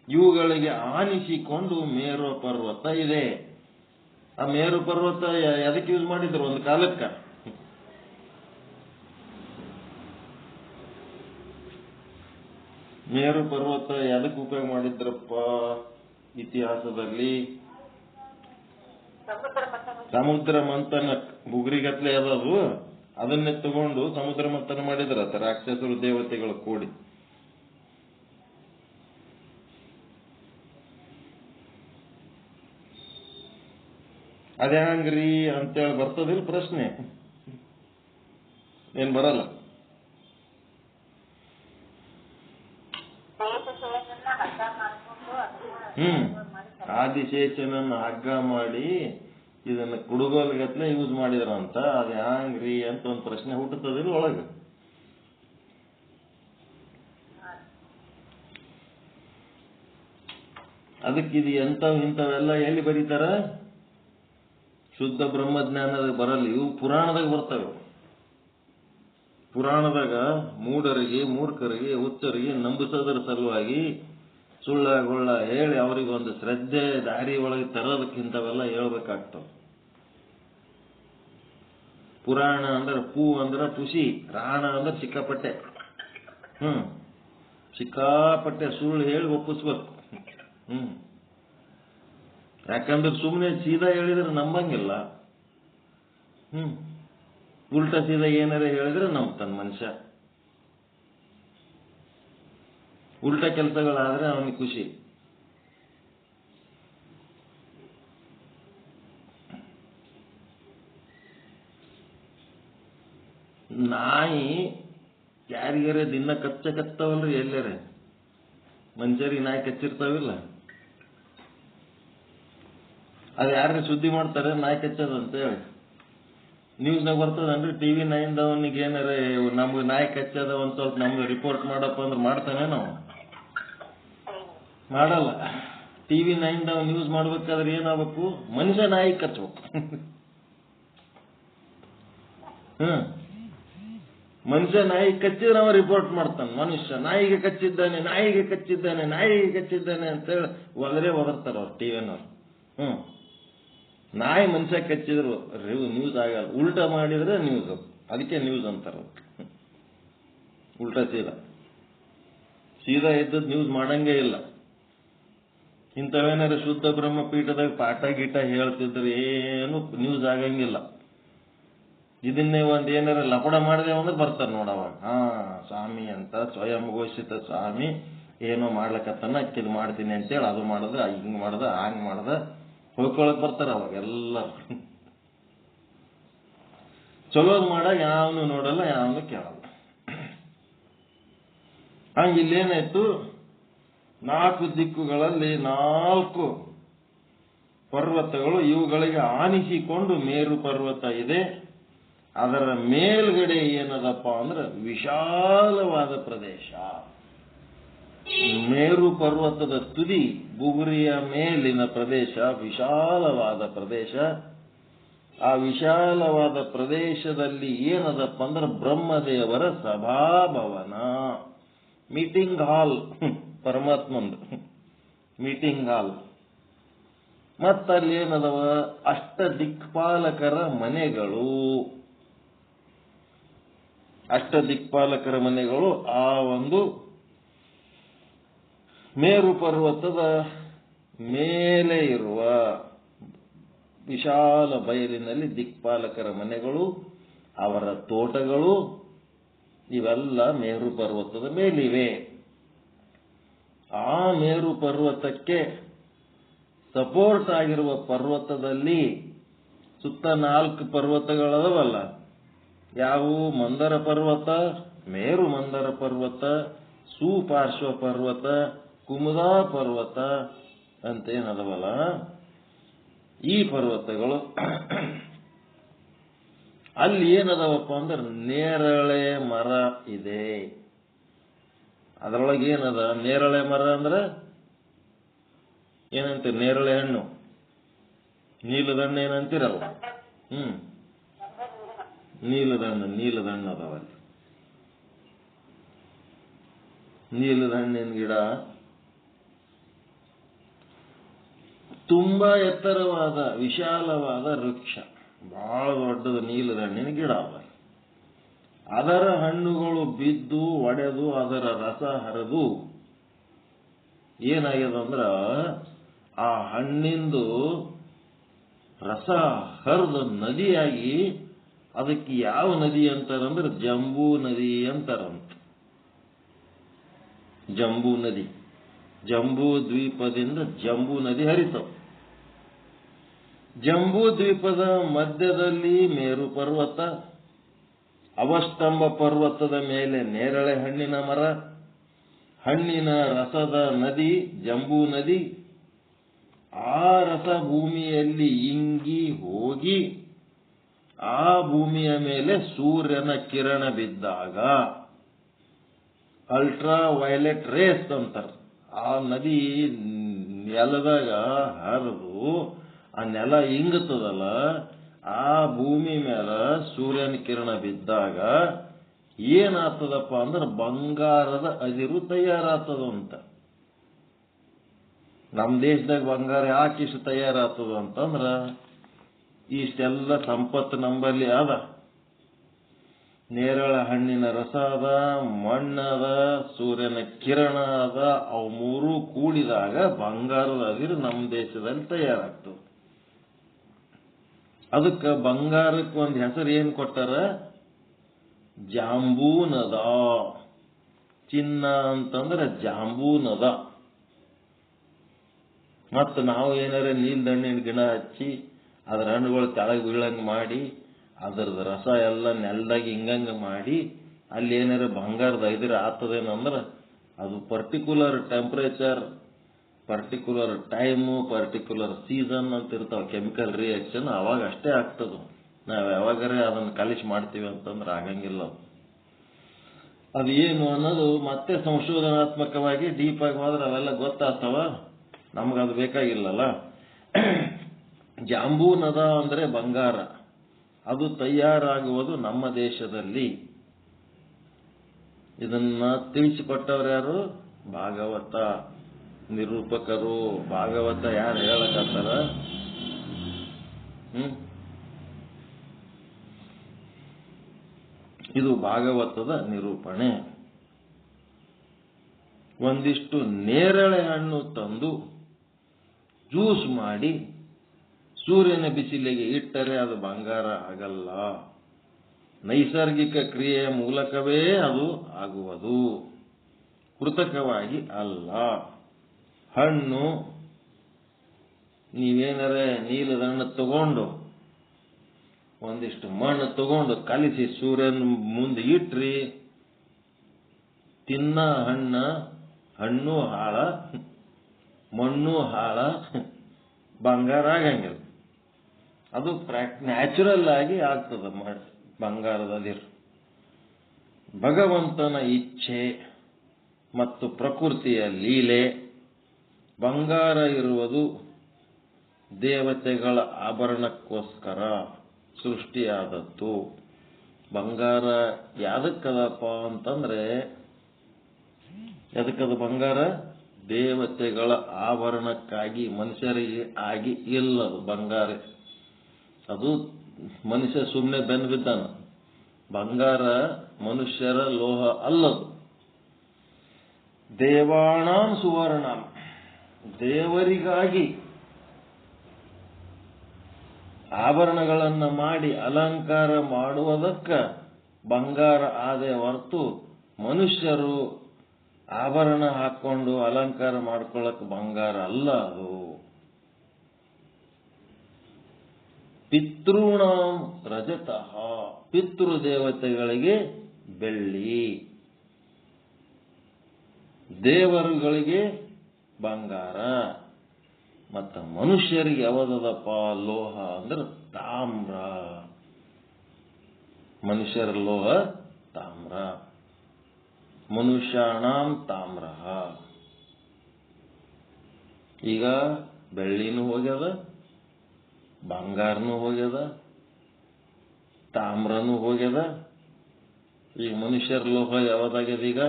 ಇವುಗಳಿಗೆ ಆನಿಸಿಕೊಂಡು ಮೇರು ಪರ್ವತ ಇದೆ. ಆ ಮೇರು ಪರ್ವತ ಎದಕ್ಕೆ ಯೂಸ್ ಮಾಡಿದ್ರು ಒಂದು ಕಾಲಕ್ಕ? ಮೇರು ಪರ್ವತ ಎದಕ್ಕೆ ಉಪಯೋಗ ಮಾಡಿದ್ರಪ್ಪ ಇತಿಹಾಸದಲ್ಲಿ? ಸಮುದ್ರ ಮಂಥನ. ಬುಗುರಿಗತ್ಲೆ ಅದದು, ಅದನ್ನೇ ತಗೊಂಡು ಸಮುದ್ರ ಮಂಥನ ಮಾಡಿದ್ರತ್ತ ರಾಕ್ಷಸರು ದೇವತೆಗಳು ಕೂಡಿ. ಅದೇ ಹಂಗ್ರಿ ಅಂತೇಳಿ ಬರ್ತದಿಲ್ಲ ಪ್ರಶ್ನೆ? ಏನ್ ಬರಲ್ಲ? ಆದಿಶೇಷನನ್ನ ಹಗ್ಗ ಮಾಡಿ ಇದನ್ನ ಕುಡುಗೋಲ್ಗತ್ಲೆ ಯೂಸ್ ಮಾಡಿದ್ರಂತ. ಅದ್ ಹ್ಯಾಂಗ್ರಿ ಅಂತ ಒಂದು ಪ್ರಶ್ನೆ ಹುಟ್ಟುತ್ತದಿಲ್ಲ ಒಳಗೆ. ಅದಕ್ಕಿದು ಇಂಥವೆಲ್ಲ ಎಲ್ಲಿ ಬರೀತಾರ? ಶುದ್ಧ ಬ್ರಹ್ಮಜ್ಞಾನದಾಗ ಬರಲ್ಲ, ಇವು ಪುರಾಣದಾಗ ಬರ್ತವೆ. ಪುರಾಣದಾಗ ಮೂರ್ಖರಿಗೆ ಹುಚ್ಚರಿಗೆ ನಂಬಿಸೋದ್ರ ಸಲುವಾಗಿ ಸುಳ್ಳ ಹೇಳಿ ಅವರಿಗೊಂದು ಶ್ರದ್ಧೆ ದಾರಿ ಒಳಗೆ ತರೋದಕ್ಕಿಂತವೆಲ್ಲ ಹೇಳ್ಬೇಕಾಗ್ತವೆ. ಪುರಾಣ ಅಂದ್ರೆ ಪೂ ಅಂದ್ರೆ ಖುಷಿ, ರಾಣ ಅಂದ್ರೆ ಸಿಕ್ಕಾಪಟ್ಟೆ. ಸಿಕ್ಕಾಪಟ್ಟೆ ಸುಳ್ಳು ಹೇಳಿ ಒಪ್ಪಿಸ್ಬೇಕು. ಯಾಕಂದ್ರೆ ಸುಮ್ಮನೆ ಸೀದಾ ಹೇಳಿದ್ರೆ ನಂಬಂಗಿಲ್ಲ. ಉಲ್ಟಾ ಸೀದಾ ಏನಾರ ಹೇಳಿದ್ರೆ ನಂಬ್ತಾನ ಮನುಷ್ಯ. ಉಲ್ಟಾ ಕೆಲಸಗಳಾದ್ರೆ ಅವನಿಗೆ ಖುಷಿ. ನಾಯಿ ಯಾರಿಗಾರ ದಿನ ಕಚ್ಚವಲ್ರಿ? ಎಲ್ಲಾರ ಮನುಷ್ಯರಿಗೆ ನಾಯಿ ಕಚ್ಚಿರ್ತಾವಿಲ್ಲ? ಅದು ಯಾರಿಗೆ ಸುದ್ದಿ ಮಾಡ್ತಾರೆ ನಾಯಿ ಕಚ್ಚದಂತ ಹೇಳಿ? ನ್ಯೂಸ್ನಾಗ ಬರ್ತದನ್ರಿ ಟಿವಿ 9 ಏನಾರ ನಮ್ಗೆ ನಾಯಿ ಕಚ್ಚದ ಒಂದ್ ಸ್ವಲ್ಪ ನಮ್ಗೆ ರಿಪೋರ್ಟ್ ಮಾಡಪ್ಪ ಅಂದ್ರೆ ಮಾಡ್ತಾನೆ ನಾವು ಮಾಡಲ್ಲ. ಟಿವಿ 9 ನ್ಯೂಸ್ ಮಾಡ್ಬೇಕಾದ್ರೆ ಏನಾಗಬೇಕು, ಮನುಷ್ಯ ನಾಯಿ ಕಚ್ಚಬೇಕು. ಮನುಷ್ಯ ನಾಯಿ ಕಚ್ಚಿದ್ರೆ ಅವ ರಿಪೋರ್ಟ್ ಮಾಡ್ತಾನೆ. ಮನುಷ್ಯ ನಾಯಿಗೆ ಕಚ್ಚಿದ್ದಾನೆ ಅಂತೇಳಿ ಒದರ್ತಾರ ಅವ್ರು ಟಿವಿನವ್ರು. ನಾಯಿ ಮನುಷ್ಯ ಕಚ್ಚಿದ್ರು ನ್ಯೂಸ್ ಆಗಲ್ಲ, ಉಲ್ಟಾ ಮಾಡಿದ್ರೆ ನ್ಯೂಸ್. ಅದಕ್ಕೆ ನ್ಯೂಸ್ ಅಂತಾರ. ಉಲ್ಟಾ ಸೀದಾ ಇದ್ದದ್ ನ್ಯೂಸ್ ಮಾಡಂಗೇ ಇಲ್ಲ. ಇಂಥವೇನಾರ ಶುದ್ಧ ಬ್ರಹ್ಮಪೀಠದಾಗ ಪಾಠ ಗೀಟ ಹೇಳ್ತಿದ್ರೆ ಏನು ನ್ಯೂಸ್ ಆಗಂಗಿಲ್ಲ. ಇದನ್ನೇ ಏನಾರ ಲಪಡ ಮಾಡಿದೆ ಅಂದ್ರೆ ಬರ್ತಾರೆ ನೋಡವಾಗ. ಸ್ವಾಮಿ ಅಂತ ಸ್ವಯಂ ಘೋಷಿತ ಸ್ವಾಮಿ ಏನೋ ಮಾಡ್ಲಕತ್ತನ ಅಕ್ಕಿದ್ ಮಾಡ್ತೀನಿ ಅಂತೇಳಿ ಅದು ಮಾಡದ ಹಿಂಗ್ ಮಾಡದ ಹಂಗ್ ಮಾಡದ ಹೋಗ್ಕೊಳಕ್ ಬರ್ತಾರ ಅವಾಗ ಎಲ್ಲರೂ. ಚಲೋದ್ ಮಾಡಾಗ ಯಾವನು ನೋಡಲ್ಲ, ಯಾವನು ಕೇಳಲ್ಲ. ಹಂಗ ಇಲ್ಲೇನಾಯ್ತು, 4 ದಿಕ್ಕುಗಳಲ್ಲಿ 4 ಪರ್ವತಗಳು, ಇವುಗಳಿಗೆ ಆನಿಸಿಕೊಂಡು ಮೇರು ಪರ್ವತ ಇದೆ. ಅದರ ಮೇಲ್ಗಡೆ ಏನದಪ್ಪ ಅಂದ್ರೆ ವಿಶಾಲವಾದ ಪ್ರದೇಶ. ಮೇರು ಪರ್ವತದ ತುದಿ ಬುಗುರಿಯ ಮೇಲಿನ ಪ್ರದೇಶ ವಿಶಾಲವಾದ ಪ್ರದೇಶ. ಆ ವಿಶಾಲವಾದ ಪ್ರದೇಶದಲ್ಲಿ ಏನದಪ್ಪ ಅಂದ್ರೆ ಬ್ರಹ್ಮದೇವರ ಸಭಾಭವನ, ಮೀಟಿಂಗ್ ಹಾಲ್, ಪರಮಾತ್ಮಂದು ಮೀಟಿಂಗ್ ಹಾಲ್. ಮತ್ತಲ್ಲಿ ಏನದವ, ಅಷ್ಟ ದಿಕ್ಪಾಲಕರ ಮನೆಗಳು. ಅಷ್ಟ ದಿಕ್ಪಾಲಕರ ಮನೆಗಳು ಆ ಒಂದು ಮೇರು ಪರ್ವತದ ಮೇಲೆ ಇರುವ ವಿಶಾಲ ಬಯಲಿನಲ್ಲಿ ದಿಕ್ಪಾಲಕರ ಮನೆಗಳು, ಅವರ ತೋಟಗಳು, ಇವೆಲ್ಲ ಮೇರು ಪರ್ವತದ ಮೇಲಿವೆ. ಆ ಮೇರು ಪರ್ವತಕ್ಕೆ ಸಪೋರ್ಟ್ ಆಗಿರುವ ಪರ್ವತದಲ್ಲಿ ಸುತ್ತ 4 ಪರ್ವತಗಳದವಲ್ಲ. ಯಾವುವು? ಮಂದರ ಪರ್ವತ, ಮೇರು ಮಂದರ ಪರ್ವತ, ಸುಪಾರ್ಶ್ವ ಪರ್ವತ, ಕುಮುದಾ ಪರ್ವತ ಅಂತೇನದವಲ್ಲ. ಈ ಪರ್ವತಗಳು ಅಲ್ಲಿ ಏನದವಪ್ಪ ಅಂದ್ರೆ ನೇರಳೆ ಮರ ಇದೆ. ಅದರೊಳಗೆ ಏನದ? ನೇರಳೆ ಮರ ಅಂದ್ರೆ ಏನಂತೀರಿ? ನೇರಳೆ ಹಣ್ಣು, ನೀಲದಣ್ಣು ಏನಂತೀರಲ್ಲ. ನೀಲದಣ್ಣು ಅದಾವಲ್ಲಿ. ನೀಲದಣ್ಣಿನ ಗಿಡ ತುಂಬಾ ಎತ್ತರವಾದ ವಿಶಾಲವಾದ ವೃಕ್ಷ, ಬಹಳ ದೊಡ್ಡದ ನೀಲದಣ್ಣಿನ ಗಿಡ ಅವ. ಅದರ ಹಣ್ಣುಗಳು ಬಿದ್ದು ಒಡೆದು ಅದರ ರಸ ಹರಿದು ಏನಾಗ್ಯದಂದ್ರ ಆ ಹಣ್ಣಿಂದು ರಸ ಹರಿದ ನದಿಯಾಗಿ, ಅದಕ್ಕೆ ಯಾವ ನದಿ ಅಂತಾರಂದ್ರೆ ಜಂಬೂ ನದಿ ಅಂತಾರಂತ. ಜಂಬೂ ನದಿ, ಜಂಬೂ ದ್ವೀಪದಿಂದ ಜಂಬೂ ನದಿ ಹರಿತಾವ. ಜಂಬೂ ದ್ವೀಪದ ಮಧ್ಯದಲ್ಲಿ ಮೇರು ಪರ್ವತ, ಅವಸ್ತಂಭ ಪರ್ವತದ ಮೇಲೆ ನೇರಳೆ ಹಣ್ಣಿನ ಮರ, ಹಣ್ಣಿನ ರಸದ ನದಿ ಜಂಬೂ ನದಿ. ಆ ರಸ ಭೂಮಿಯಲ್ಲಿ ಇಂಗಿ ಹೋಗಿ ಆ ಭೂಮಿಯ ಮೇಲೆ ಸೂರ್ಯನ ಕಿರಣ ಬಿದ್ದಾಗ ಅಲ್ಟ್ರಾ ವೈಲೆಟ್ ರೇಸ್ ಅಂತಾರ. ಆ ನದಿ ನೆಲದಾಗ ಹರಿದು ಆ ನೆಲ ಇಂಗುತ್ತದಲ್ಲ, ಆ ಭೂಮಿ ಮೇಲೆ ಸೂರ್ಯನ ಕಿರಣ ಬಿದ್ದಾಗ ಏನಾಗ್ತದಪ್ಪ ಅಂದ್ರೆ ಬಂಗಾರದ ಅದಿರು ತಯಾರಾಗ್ತದಂತ. ನಮ್ಮ ದೇಶದಾಗ ಬಂಗಾರ ಯಾಕೆ ಇಷ್ಟು ತಯಾರಾಗ್ತದ ಅಂತಂದ್ರ ಇಷ್ಟೆಲ್ಲ ಸಂಪತ್ತು ನಂಬಲ್ಲಿ ಅದ. ನೇರಳೆ ಹಣ್ಣಿನ ರಸ ಅದ, ಮಣ್ಣದ, ಸೂರ್ಯನ ಕಿರಣ ಅದ. ಅವು 3 ಕೂಡಿದಾಗ ಬಂಗಾರದ ಅದಿರು ನಮ್ಮ ದೇಶದಲ್ಲಿ ತಯಾರಾಗ್ತದೆ. ಅದಕ್ಕೆ ಬಂಗಾರಕ್ಕೆ ಒಂದು ಹೆಸರು ಏನ್ ಕೊಟ್ಟಾರ? ಜಾಂಬೂನದ. ಚಿನ್ನ ಅಂತಂದ್ರೆ ಜಾಂಬೂನದ. ಮತ್ತು ನಾವು ಏನಾರ ನೀಲ್ದಣ್ಣಿನ ಗಿಡ ಹಚ್ಚಿ ಅದ್ರ ಹಣ್ಣುಗಳು ಕೆಳಗೆ ಬೀಳಂಗ್ ಮಾಡಿ ಅದರದ ರಸ ಎಲ್ಲ ನೆಲದಾಗ ಹಿಂಗಂಗ ಮಾಡಿ ಅಲ್ಲಿ ಏನಾರ ಬಂಗಾರದ ಇದ್ರ ಆಗ್ತದೇನಂದ್ರ ಅದು particular temperature, particular time, particular season ಅಂತ ಇರ್ತಾವ ಕೆಮಿಕಲ್ ರಿಯಾಕ್ಷನ್, ಅವಾಗ ಅಷ್ಟೇ ಆಗ್ತದ. ನಾವು ಯಾವಾಗರೇ ಅದನ್ನು ಕಲಿಸಿ ಮಾಡ್ತೀವಿ ಅಂತಂದ್ರೆ ಆಗಂಗಿಲ್ಲ. ಅದು ಏನು ಅನ್ನೋದು ಮತ್ತೆ ಸಂಶೋಧನಾತ್ಮಕವಾಗಿ ಡೀಪ್ ಆಗಿ ಹೋದ್ರೆ ಅವೆಲ್ಲ ಗೊತ್ತಾಗ್ತಾವ. ನಮಗದು ಬೇಕಾಗಿಲ್ಲಲ್ಲ. ಜಾಂಬೂನದ ಅಂದರೆ ಬಂಗಾರ, ಅದು ತಯಾರಾಗುವುದು ನಮ್ಮ ದೇಶದಲ್ಲಿ. ಇದನ್ನ ತಿಳಿಸಿಕೊಟ್ಟವ್ರು ಯಾರು? ಭಾಗವತ ನಿರೂಪಕರು. ಭಾಗವತ ಯಾರು ಹೇಳಕತ್ತಾರ? ಇದು ಭಾಗವತದ ನಿರೂಪಣೆ. ಒಂದಿಷ್ಟು ನೇರಳೆ ಹಣ್ಣು ತಂದು ಜ್ಯೂಸ್ ಮಾಡಿ ಸೂರ್ಯನ ಬಿಸಿಲಿಗೆ ಇಟ್ಟರೆ ಅದು ಬಂಗಾರ ಆಗಲ್ಲ. ನೈಸರ್ಗಿಕ ಕ್ರಿಯೆಯ ಮೂಲಕವೇ ಅದು ಆಗುವುದು, ಕೃತಕವಾಗಿ ಅಲ್ಲ. ಹಣ್ಣು ನೀವೇನರೇ ನೀಲದ ಹಣ್ಣು ತಗೊಂಡು ಒಂದಿಷ್ಟು ಮಣ್ಣು ತಗೊಂಡು ಕಲಿಸಿ ಸೂರ್ಯನ ಮುಂದೆ ಇಟ್ರಿ, ತಿನ್ನ ಹಣ್ಣು ಹಾಳ, ಮಣ್ಣು ಹಾಳ, ಬಂಗಾರ ಆಗಂಗಿಲ್ಲ. ಅದು ನ್ಯಾಚುರಲ್ ಆಗಿ ಆಗ್ತದ ಬಂಗಾರದಲ್ಲಿರು. ಭಗವಂತನ ಇಚ್ಛೆ ಮತ್ತು ಪ್ರಕೃತಿಯ ಲೀಲೆ. ಬಂಗಾರ ಇರುವುದು ದೇವತೆಗಳ ಆಭರಣಕ್ಕೋಸ್ಕರ ಸೃಷ್ಟಿಯಾದದ್ದು. ಬಂಗಾರ ಯಾದಕ್ಕದಪ್ಪ ಅಂತಂದ್ರೆ, ಎದಕ್ಕದು ಬಂಗಾರ? ದೇವತೆಗಳ ಆಭರಣಕ್ಕಾಗಿ, ಮನುಷ್ಯರಿಗೆ ಆಗಿ ಇಲ್ಲದು ಬಂಗಾರ. ಅದು ಮನುಷ್ಯ ಸುಮ್ಮನೆ ಬೆನ್ನು ಬಿದ್ದಾನ. ಬಂಗಾರ ಮನುಷ್ಯರ ಲೋಹ ಅಲ್ಲದು. ದೇವಾಣಾಂ ಸುವರ್ಣ, ದೇವರಿಗಾಗಿ ಆಭರಣಗಳನ್ನು ಮಾಡಿ ಅಲಂಕಾರ ಮಾಡುವುದಕ್ಕ ಬಂಗಾರ ಆದೇ ಹೊರತು ಮನುಷ್ಯರು ಆಭರಣ ಹಾಕೊಂಡು ಅಲಂಕಾರ ಮಾಡ್ಕೊಳ್ಳಕ್ ಬಂಗಾರ ಅಲ್ಲ ಅದು. ಪಿತೃಣಾಂ ರಜತಃ, ಪಿತೃದೇವತೆಗಳಿಗೆ ಬೆಳ್ಳಿ, ದೇವರುಗಳಿಗೆ ಬಂಗಾರ. ಮತ್ತ ಮನುಷ್ಯರಿಗೆ ಯಾವದದಪ್ಪ ಲೋಹ ಅಂದ್ರೆ ತಾಮ್ರ. ಮನುಷ್ಯರ ಲೋಹ ತಾಮ್ರ. ಮನುಷ್ಯಾಣಾಂ ತಾಮ್ರ. ಈಗ ಬೆಳ್ಳಿನೂ ಹೋಗ್ಯದ, ಬಂಗಾರನೂ ಹೋಗ್ಯದ, ತಾಮ್ರನೂ ಹೋಗ್ಯದ. ಈಗ ಮನುಷ್ಯರ ಲೋಹ ಯಾವ್ದಾಗ್ಯದ? ಈಗ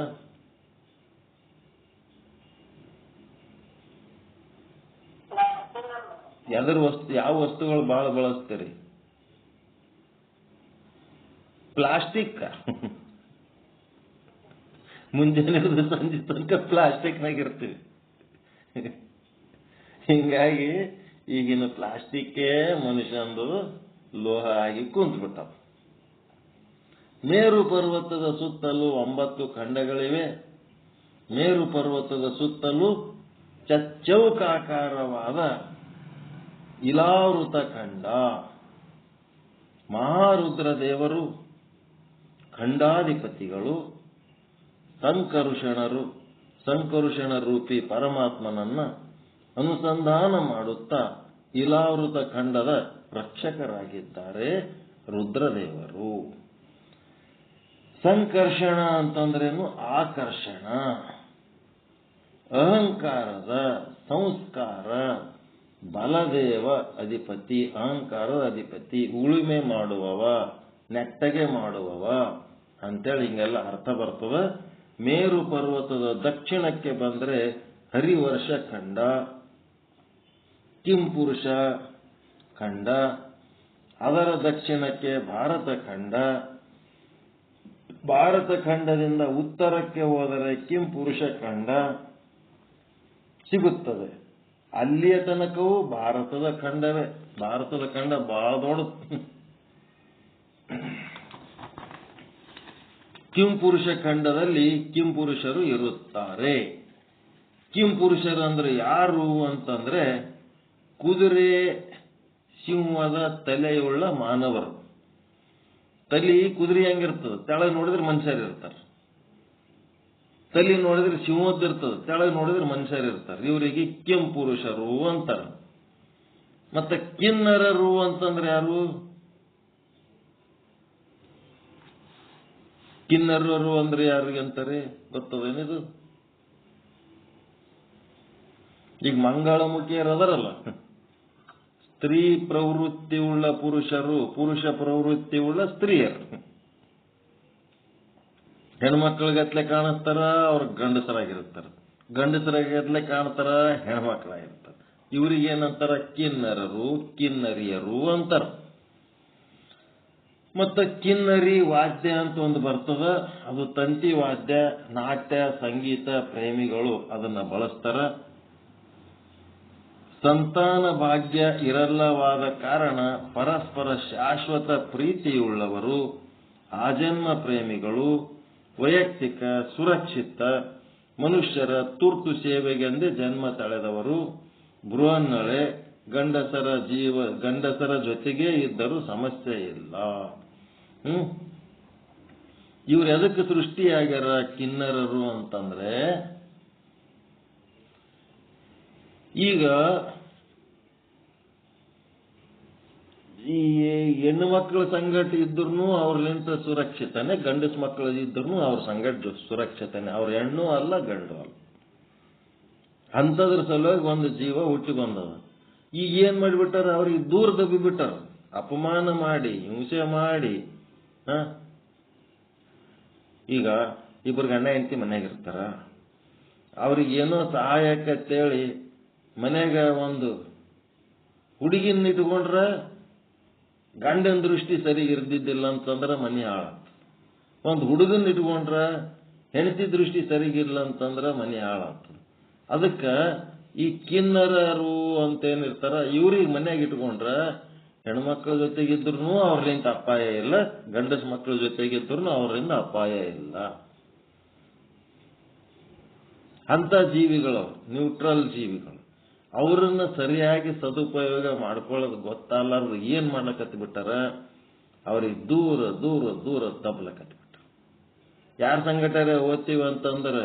ಯಾವ ವಸ್ತುಗಳು ಬಹಳ ಬಳಸ್ತೀರಿ? ಪ್ಲಾಸ್ಟಿಕ್. ಮುಂಜಾನೆ ಸಂಜೆ ತನಕ ಪ್ಲಾಸ್ಟಿಕ್ನಾಗ ಇರ್ತೀವಿ. ಹಿಂಗಾಗಿ ಈಗಿನ ಪ್ಲಾಸ್ಟಿಕ್ಕೇ ಮನುಷ್ಯಂದು ಲೋಹ ಆಗಿ ಕುಂತ್ಬಿಟ್ಟ. ಮೇರು ಪರ್ವತದ ಸುತ್ತಲೂ 9 ಖಂಡಗಳಿವೆ. ಮೇರು ಪರ್ವತದ ಸುತ್ತಲೂ ಚಚ್ಚೌಕಾಕಾರವಾದ ಇಲಾವೃತ ಖಂಡ. ಮಹಾರುದ್ರ ದೇವರು ಖಂಡಾಧಿಪತಿಗಳು ಸಂಕರುಷಣ ರೂಪಿ ಪರಮಾತ್ಮನನ್ನ ಅನುಸಂಧಾನ ಮಾಡುತ್ತಾ ಇಲಾವೃತ ಖಂಡದ ರಕ್ಷಕರಾಗಿದ್ದಾರೆ ರುದ್ರದೇವರು. ಸಂಕರ್ಷಣ ಅಂತಂದ್ರೇನು? ಆಕರ್ಷಣ. ಅಹಂಕಾರದ ಸಂಸ್ಕಾರ. ಬಲದೇವ ಅಧಿಪತಿ, ಅಹಂಕಾರದ ಅಧಿಪತಿ, ಉಳುಮೆ ಮಾಡುವವ, ನೆಟ್ಟಗೆ ಮಾಡುವವ ಅಂತೇಳಿ ಹಿಂಗೆಲ್ಲ ಅರ್ಥ ಬರ್ತದ. ಮೇರು ಪರ್ವತದ ದಕ್ಷಿಣಕ್ಕೆ ಬಂದ್ರೆ ಹರಿವರ್ಷ ಖಂಡ, ಕಿಂಪುರುಷ ಖಂಡ. ಅದರ ದಕ್ಷಿಣಕ್ಕೆ ಭಾರತ ಖಂಡ. ಭಾರತ ಖಂಡದಿಂದ ಉತ್ತರಕ್ಕೆ ಹೋದರೆ ಕಿಂಪುರುಷ ಖಂಡ ಸಿಗುತ್ತದೆ. ಅಲ್ಲಿಯ ತನಕವೂ ಭಾರತದ ಖಂಡವೇ. ಭಾರತದ ಖಂಡ ಬಹಳ ದೊಡ್ಡದು. ಕಿಂಪುರುಷ ಖಂಡದಲ್ಲಿ ಕಿಂಪುರುಷರು ಇರುತ್ತಾರೆ. ಕಿಂಪುರುಷರು ಅಂದ್ರೆ ಯಾರು ಅಂತಂದ್ರೆ ಕುದುರೆ ಸಿಂಹದ ತಲೆಯುಳ್ಳ ಮಾನವರು. ತಲೆ ಕುದುರೆ ಹೆಂಗಿರ್ತದೆ, ತೆಳಗೆ ನೋಡಿದ್ರೆ ಮನುಷ್ಯರಿರ್ತಾರೆ. ತಲೆ ನೋಡಿದ್ರೆ ಸಿಂಹದ್ದಿರ್ತದೆ, ತೆಳಗೆ ನೋಡಿದ್ರೆ ಮನುಷ್ಯರಿರ್ತಾರೆ. ಇವರಿಗೆ ಕಿಂಪುರುಷರು ಅಂತಾರೆ. ಮತ್ತೆ ಕಿನ್ನರರು ಅಂತಂದ್ರೆ ಯಾರು? ಕಿನ್ನರರು ಅಂದ್ರೆ ಯಾರಿಗೆ ಅಂತಾರೆ ಗೊತ್ತದೇನಿದು? ಈಗ ಮಂಗಳಮುಖಿಯರು ಅದರಲ್ಲ, ಸ್ತ್ರೀ ಪ್ರವೃತ್ತಿ ಉಳ್ಳ ಪುರುಷರು, ಪುರುಷ ಪ್ರವೃತ್ತಿ ಉಳ್ಳ ಸ್ತ್ರೀಯರು. ಹೆಣ್ಮಕ್ಳಿಗತ್ಲೆ ಕಾಣಿಸ್ತಾರ, ಅವ್ರ ಗಂಡಸರಾಗಿರ್ತಾರ. ಗಂಡಸರಾಗತ್ಲೆ ಕಾಣ್ತಾರ, ಹೆಣ್ಮಕ್ಳಾಗಿರ್ತಾರ. ಇವ್ರಿಗೇನಂತಾರ? ಕಿನ್ನರರು, ಕಿನ್ನರಿಯರು ಅಂತಾರ. ಮತ್ತ ಕಿನ್ನರಿ ವಾದ್ಯ ಅಂತ ಒಂದು ಬರ್ತದ, ಅದು ತಂತಿ ವಾದ್ಯ. ನಾಟ್ಯ ಸಂಗೀತ ಪ್ರೇಮಿಗಳು ಅದನ್ನ ಬಳಸ್ತಾರ. ಸಂತಾನ ಭಾಗ್ಯ ಇರಲ್ಲವಾದ ಕಾರಣ ಪರಸ್ಪರ ಶಾಶ್ವತ ಪ್ರೀತಿಯುಳ್ಳವರು, ಆಜನ್ಮ ಪ್ರೇಮಿಗಳು, ವೈಯಕ್ತಿಕ ಸುರಕ್ಷಿತ ಮನುಷ್ಯರ ತುರ್ತು ಸೇವೆಗೆಂದೇ ಜನ್ಮ ತಳೆದವರು, ಬೃಹನ್ನಳೆ ಗಂಡಸರ ಜೊತೆಗೆ ಇದ್ದರೂ ಸಮಸ್ಯೆ ಇಲ್ಲ. ಇವ್ರು ಎದಕ್ಕೆ ಸೃಷ್ಟಿಯಾಗ್ಯಾರ ಕಿನ್ನರರು ಅಂತಂದ್ರೆ, ಈಗ ಈ ಹೆಣ್ಣು ಮಕ್ಕಳ ಸಂಗಟ ಇದ್ರು ಅವ್ರಲಿಂತ ಸುರಕ್ಷಿತನೇ, ಗಂಡಸ ಮಕ್ಕಳು ಇದ್ರು ಅವ್ರ ಸಂಗಟ ಸುರಕ್ಷಿತನೇ. ಅವ್ರ ಹೆಣ್ಣು ಅಲ್ಲ ಗಂಡು ಅಲ್ಲ. ಅಂಥದ್ರ ಸಲುವಾಗಿ ಒಂದು ಜೀವ ಹುಟ್ಟಿ ಬಂದದ. ಈಗ ಏನ್ ಮಾಡಿಬಿಟ್ಟಾರ? ಅವ್ರಿಗೆ ದೂರ ದಬ್ಬಿಬಿಟ್ಟಾರ, ಅಪಮಾನ ಮಾಡಿ, ಹಿಂಸೆ ಮಾಡಿ. ಈಗ ಇಬ್ಬರು ಗಂಡ ಹೆಂಡತಿ ಮನ್ಯಾಗಿರ್ತಾರ, ಅವ್ರಿಗೇನೋ ಸಹಾಯಕ್ಕಂತೇಳಿ ಮನ್ಯಾಗ ಒಂದು ಹುಡುಗಿನ ಇಟ್ಕೊಂಡ್ರ ಗಂಡನ ದೃಷ್ಟಿ ಸರಿ ಇರ್ದಿದ್ದಿಲ್ಲ ಅಂತಂದ್ರೆ ಮನೆ ಹಾಳ. ಒಂದು ಹುಡುಗನ ಇಟ್ಕೊಂಡ್ರ ಹೆಂಡತಿ ದೃಷ್ಟಿ ಸರಿಗಿಲ್ಲ ಅಂತಂದ್ರೆ ಮನೆ ಹಾಳಾಗ್ತದೆ. ಅದಕ್ಕೆ ಈ ಕಿನ್ನರರು ಅಂತೇನಿರ್ತಾರ, ಇವ್ರಿಗೆ ಮನ್ಯಾಗ ಇಟ್ಕೊಂಡ್ರ ಹೆಣ್ಮಕ್ಳ ಜೊತೆಗಿದ್ರು ಅವ್ರಿಂದ ಅಪಾಯ ಇಲ್ಲ, ಗಂಡಸ ಮಕ್ಕಳ ಜೊತೆಗಿದ್ರು ಅವರಿಂದ ಅಪಾಯ ಇಲ್ಲ. ಅಂತ ಜೀವಿಗಳು ನ್ಯೂಟ್ರಲ್ ಜೀವಿಗಳು. ಅವರನ್ನ ಸರಿಯಾಗಿ ಸದುಪಯೋಗ ಮಾಡ್ಕೊಳ್ಳೋದು ಗೊತ್ತಲ್ಲಾರ್ದು ಏನ್ ಮಾಡ್ಲಕತ್ತಿ ಬಿಟ್ಟಾರ? ಅವ್ರಿಗೆ ದೂರ ದೂರ ದೂರ ದಬ್ಲಕತ್ತಿ ಬಿಟ್ಟಾರ. ಯಾರ ಸಂಗಟ ಓದ್ತೀವಿ ಅಂತಂದ್ರೆ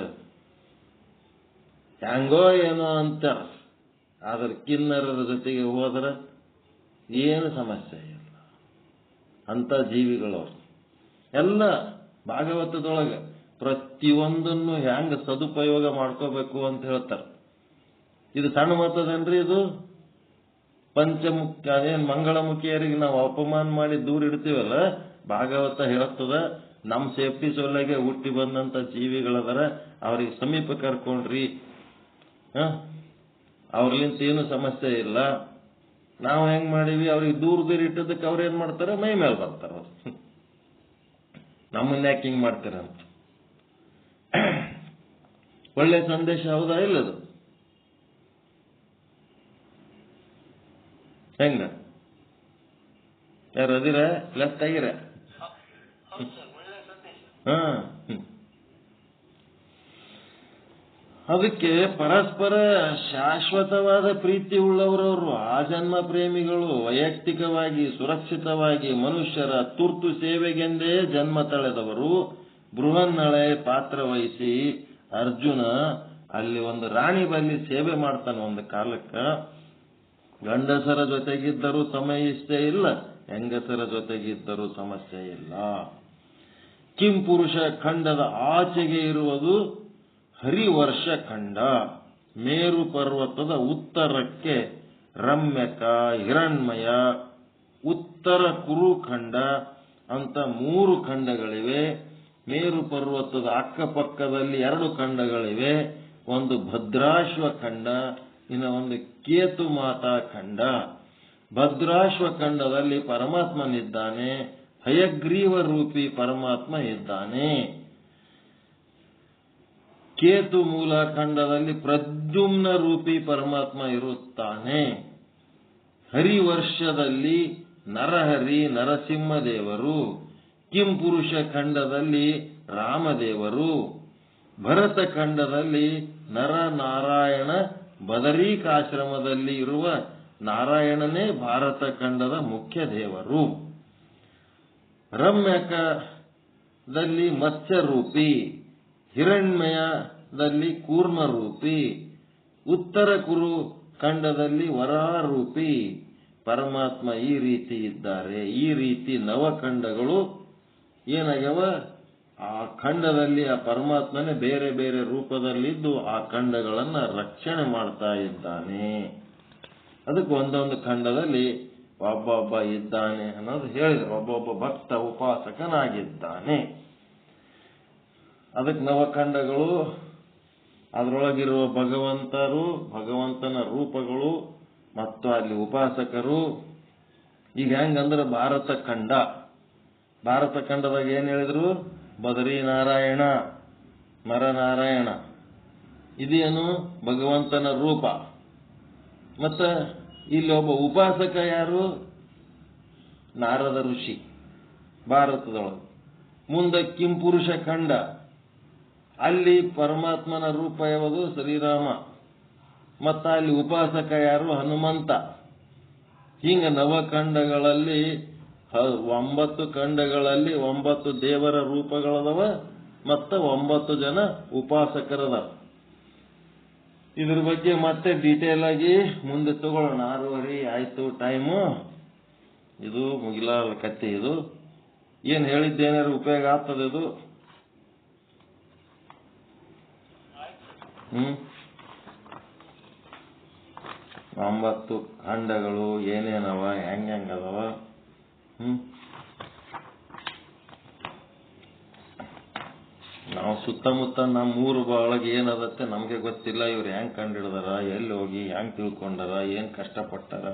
ಹೆಂಗೋ ಏನೋ ಅಂತ, ಆದ್ರೆ ಕಿನ್ನರರ ಜೊತೆಗೆ ಹೋದ್ರೆ ಏನು ಸಮಸ್ಯೆ ಇಲ್ಲ. ಅಂತ ಜೀವಿಗಳವ್ರು ಎಲ್ಲ ಭಾಗವತದೊಳಗೆ ಪ್ರತಿಯೊಂದನ್ನು ಹೆಂಗ ಸದುಪಯೋಗ ಮಾಡ್ಕೋಬೇಕು ಅಂತ ಹೇಳ್ತಾರೆ. ಇದು ಸಣ್ಣ ಮಾತದೇನ್ರಿ? ಇದು ಪಂಚಮುಖ ಅದೇನ್ ಮಂಗಳಮುಖಿಯರಿಗೆ ನಾವು ಅಪಮಾನ ಮಾಡಿ ದೂರ ಇಡ್ತೀವಲ್ಲ, ಭಾಗವತ ಹೇಳ್ತದ ನಮ್ಮ ಸೇಫ್ಟಿ ಸೊಲ್ಲಾಗೆ ಹುಟ್ಟಿ ಬಂದಂತ ಜೀವಿಗಳದಾರ, ಅವ್ರಿಗೆ ಸಮೀಪ ಕರ್ಕೊಂಡ್ರಿ, ಅವ್ರಲಿಂತ ಏನು ಸಮಸ್ಯೆ ಇಲ್ಲ. ನಾವು ಹೆಂಗ್ ಮಾಡೀವಿ? ಅವ್ರಿಗೆ ದೂರ ದೂರ ಇಟ್ಟದಕ್ಕೆ ಅವ್ರು ಏನ್ ಮಾಡ್ತಾರೆ? ಮೈ ಮೇಲೆ ಬರ್ತಾರ. ಅವ್ರು ನಮ್ಮನ್ನ ಯಾಕೆ ಹಿಂಗ್ ಮಾಡ್ತೀರಂತ. ಒಳ್ಳೆ ಸಂದೇಶ ಹೌದಾ ಇಲ್ಲದು? ಹೆಂಗ ಯಾರು ಅದಿರ ಲೆಫ್ಟ್ ಆಗಿರ? ಅದಕ್ಕೆ ಪರಸ್ಪರ ಶಾಶ್ವತವಾದ ಪ್ರೀತಿ ಉಳ್ಳವರವರು, ಆಜನ್ಮ ಪ್ರೇಮಿಗಳು, ವೈಯಕ್ತಿಕವಾಗಿ ಸುರಕ್ಷಿತವಾಗಿ ಮನುಷ್ಯರ ತುರ್ತು ಸೇವೆಗೆಂದೇ ಜನ್ಮ ತಳೆದವರು, ಬೃಹನ್ನಳೆ ಪಾತ್ರ ವಹಿಸಿ ಅರ್ಜುನ ಅಲ್ಲಿ ಒಂದು ರಾಣಿ ಬಲ್ಲಿ ಸೇವೆ ಮಾಡ್ತಾನೆ. ಒಂದು ಕಾಲಕ್ಕ ಗಂಡಸರ ಜೊತೆಗಿದ್ದರೂ ಸಮಸ್ಯೆ ಇಲ್ಲ, ಹೆಂಗಸರ ಜೊತೆಗಿದ್ದರೂ ಸಮಸ್ಯೆ ಇಲ್ಲ. ಕಿಂಪುರುಷ ಖಂಡದ ಆಚೆಗೆ ಇರುವುದು ಹರಿವರ್ಷ ಖಂಡ. ಮೇರು ಪರ್ವತದ ಉತ್ತರಕ್ಕೆ ರಮ್ಯಕ, ಹಿರಣ್ಮಯ, ಉತ್ತರ ಕುರುಖಂಡ ಅಂತ 3 ಖಂಡಗಳಿವೆ. ಮೇರು ಪರ್ವತದ ಅಕ್ಕಪಕ್ಕದಲ್ಲಿ 2 ಖಂಡಗಳಿವೆ. ಒಂದು ಭದ್ರಾಶ್ವ ಖಂಡ, ಇನ್ನು ಒಂದು ಕೇತು ಮಾತಾ ಖಂಡ. ಭದ್ರಾಶ್ವ ಖಂಡದಲ್ಲಿ ಪರಮಾತ್ಮನಿದ್ದಾನೆ, ಹಯಗ್ರೀವ ರೂಪಿ ಪರಮಾತ್ಮ ಇದ್ದಾನೆ. ಕೇತು ಮೂಲ ಖಂಡದಲ್ಲಿ ಪ್ರದ್ಯುಮ್ನ ರೂಪಿ ಪರಮಾತ್ಮ ಇರುತ್ತಾನೆ. ಹರಿವರ್ಷದಲ್ಲಿ ನರಹರಿ ನರಸಿಂಹದೇವರು, ಕಿಂಪುರುಷ ಖಂಡದಲ್ಲಿ ರಾಮದೇವರು, ಭರತ ಖಂಡದಲ್ಲಿ ನರನಾರಾಯಣ, ಬದರೀಕಾಶ್ರಮದಲ್ಲಿ ಇರುವ ನಾರಾಯಣನೇ ಭಾರತ ಖಂಡದ ಮುಖ್ಯ ದೇವರು. ರಮ್ಯಕದಲ್ಲಿ ಮತ್ಸ್ಯರೂಪಿ, ಹಿರಣ್ಮಯದಲ್ಲಿ ಕೂರ್ಮರೂಪಿ, ಉತ್ತರ ಕುರು ಖಂಡದಲ್ಲಿ ವರಾರೂಪಿ ಪರಮಾತ್ಮ ಈ ರೀತಿ ಇದ್ದಾರೆ. ಈ ರೀತಿ ನವಖಂಡಗಳು ಏನಾಗ್ಯವ? ಆ ಖಂಡದಲ್ಲಿ ಆ ಪರಮಾತ್ಮನೇ ಬೇರೆ ಬೇರೆ ರೂಪದಲ್ಲಿದ್ದು ಆ ಖಂಡಗಳನ್ನ ರಕ್ಷಣೆ ಮಾಡ್ತಾ ಇದ್ದಾನೆ. ಅದಕ್ಕೆ ಒಂದೊಂದು ಖಂಡದಲ್ಲಿ ಒಬ್ಬೊಬ್ಬ ಇದ್ದಾನೆ ಅನ್ನೋದು ಹೇಳಿದ್ರು. ಒಬ್ಬೊಬ್ಬ ಭಕ್ತ ಉಪಾಸಕನಾಗಿದ್ದಾನೆ. ಅದಕ್ಕೆ ನವಖಂಡಗಳು, ಅದರೊಳಗಿರುವ ಭಗವಂತನ ರೂಪಗಳು ಮತ್ತು ಅಲ್ಲಿ ಉಪಾಸಕರು. ಈಗ ಹೆಂಗಂದ್ರೆ ಭಾರತ ಖಂಡದಾಗ ಏನ್ ಹೇಳಿದ್ರು? ಬದರಿ ನಾರಾಯಣ, ನರನಾರಾಯಣ, ಇದೇನು ಭಗವಂತನ ರೂಪ. ಮತ್ತ ಇಲ್ಲಿ ಒಬ್ಬ ಉಪಾಸಕ ಯಾರು? ನಾರದ ಋಷಿ ಭಾರತದೊಳಗೆ. ಮುಂದೆ ಕಿಂಪುರುಷ ಖಂಡ, ಅಲ್ಲಿ ಪರಮಾತ್ಮನ ರೂಪ ಯಾವುದು? ಶ್ರೀರಾಮ. ಮತ್ತ ಅಲ್ಲಿ ಉಪಾಸಕ ಯಾರು? ಹನುಮಂತ. ಹಿಂಗ ನವಖಂಡಗಳಲ್ಲಿ 9 ಖಂಡಗಳಲ್ಲಿ 9 ದೇವರ ರೂಪಗಳದವ ಮತ್ತು 9 ಜನ ಉಪಾಸಕರದ. ಇದ್ರ ಬಗ್ಗೆ ಮತ್ತೆ ಡೀಟೇಲ್ ಆಗಿ ಮುಂದೆ ತಗೊಳ್ಳೋಣ. 6:30 ಆಯ್ತು ಟೈಮು. ಇದು ಮುಗಿಲಾರ ಕಥೆ. ಇದು ಏನ್ ಹೇಳಿದ್ದೇನಾದ್ರು ಉಪಯೋಗ ಆಗ್ತದೆ ಇದು? 9 ಖಂಡಗಳು ಏನೇನವ, ಹೆಂಗದವ? ನಾವು ಸುತ್ತಮುತ್ತ ನಮ್ಮ ಊರು ಒಳಗೆ ಏನದತ್ತೆ ನಮ್ಗೆ ಗೊತ್ತಿಲ್ಲ. ಇವ್ರು ಹೆಂಗ್ ಕಂಡಿಡ್ದಾರ, ಎಲ್ಲಿ ಹೋಗಿ ಹೆಂಗ್ ತಿಳ್ಕೊಂಡಾರ, ಏನ್ ಕಷ್ಟಪಟ್ಟಾರ,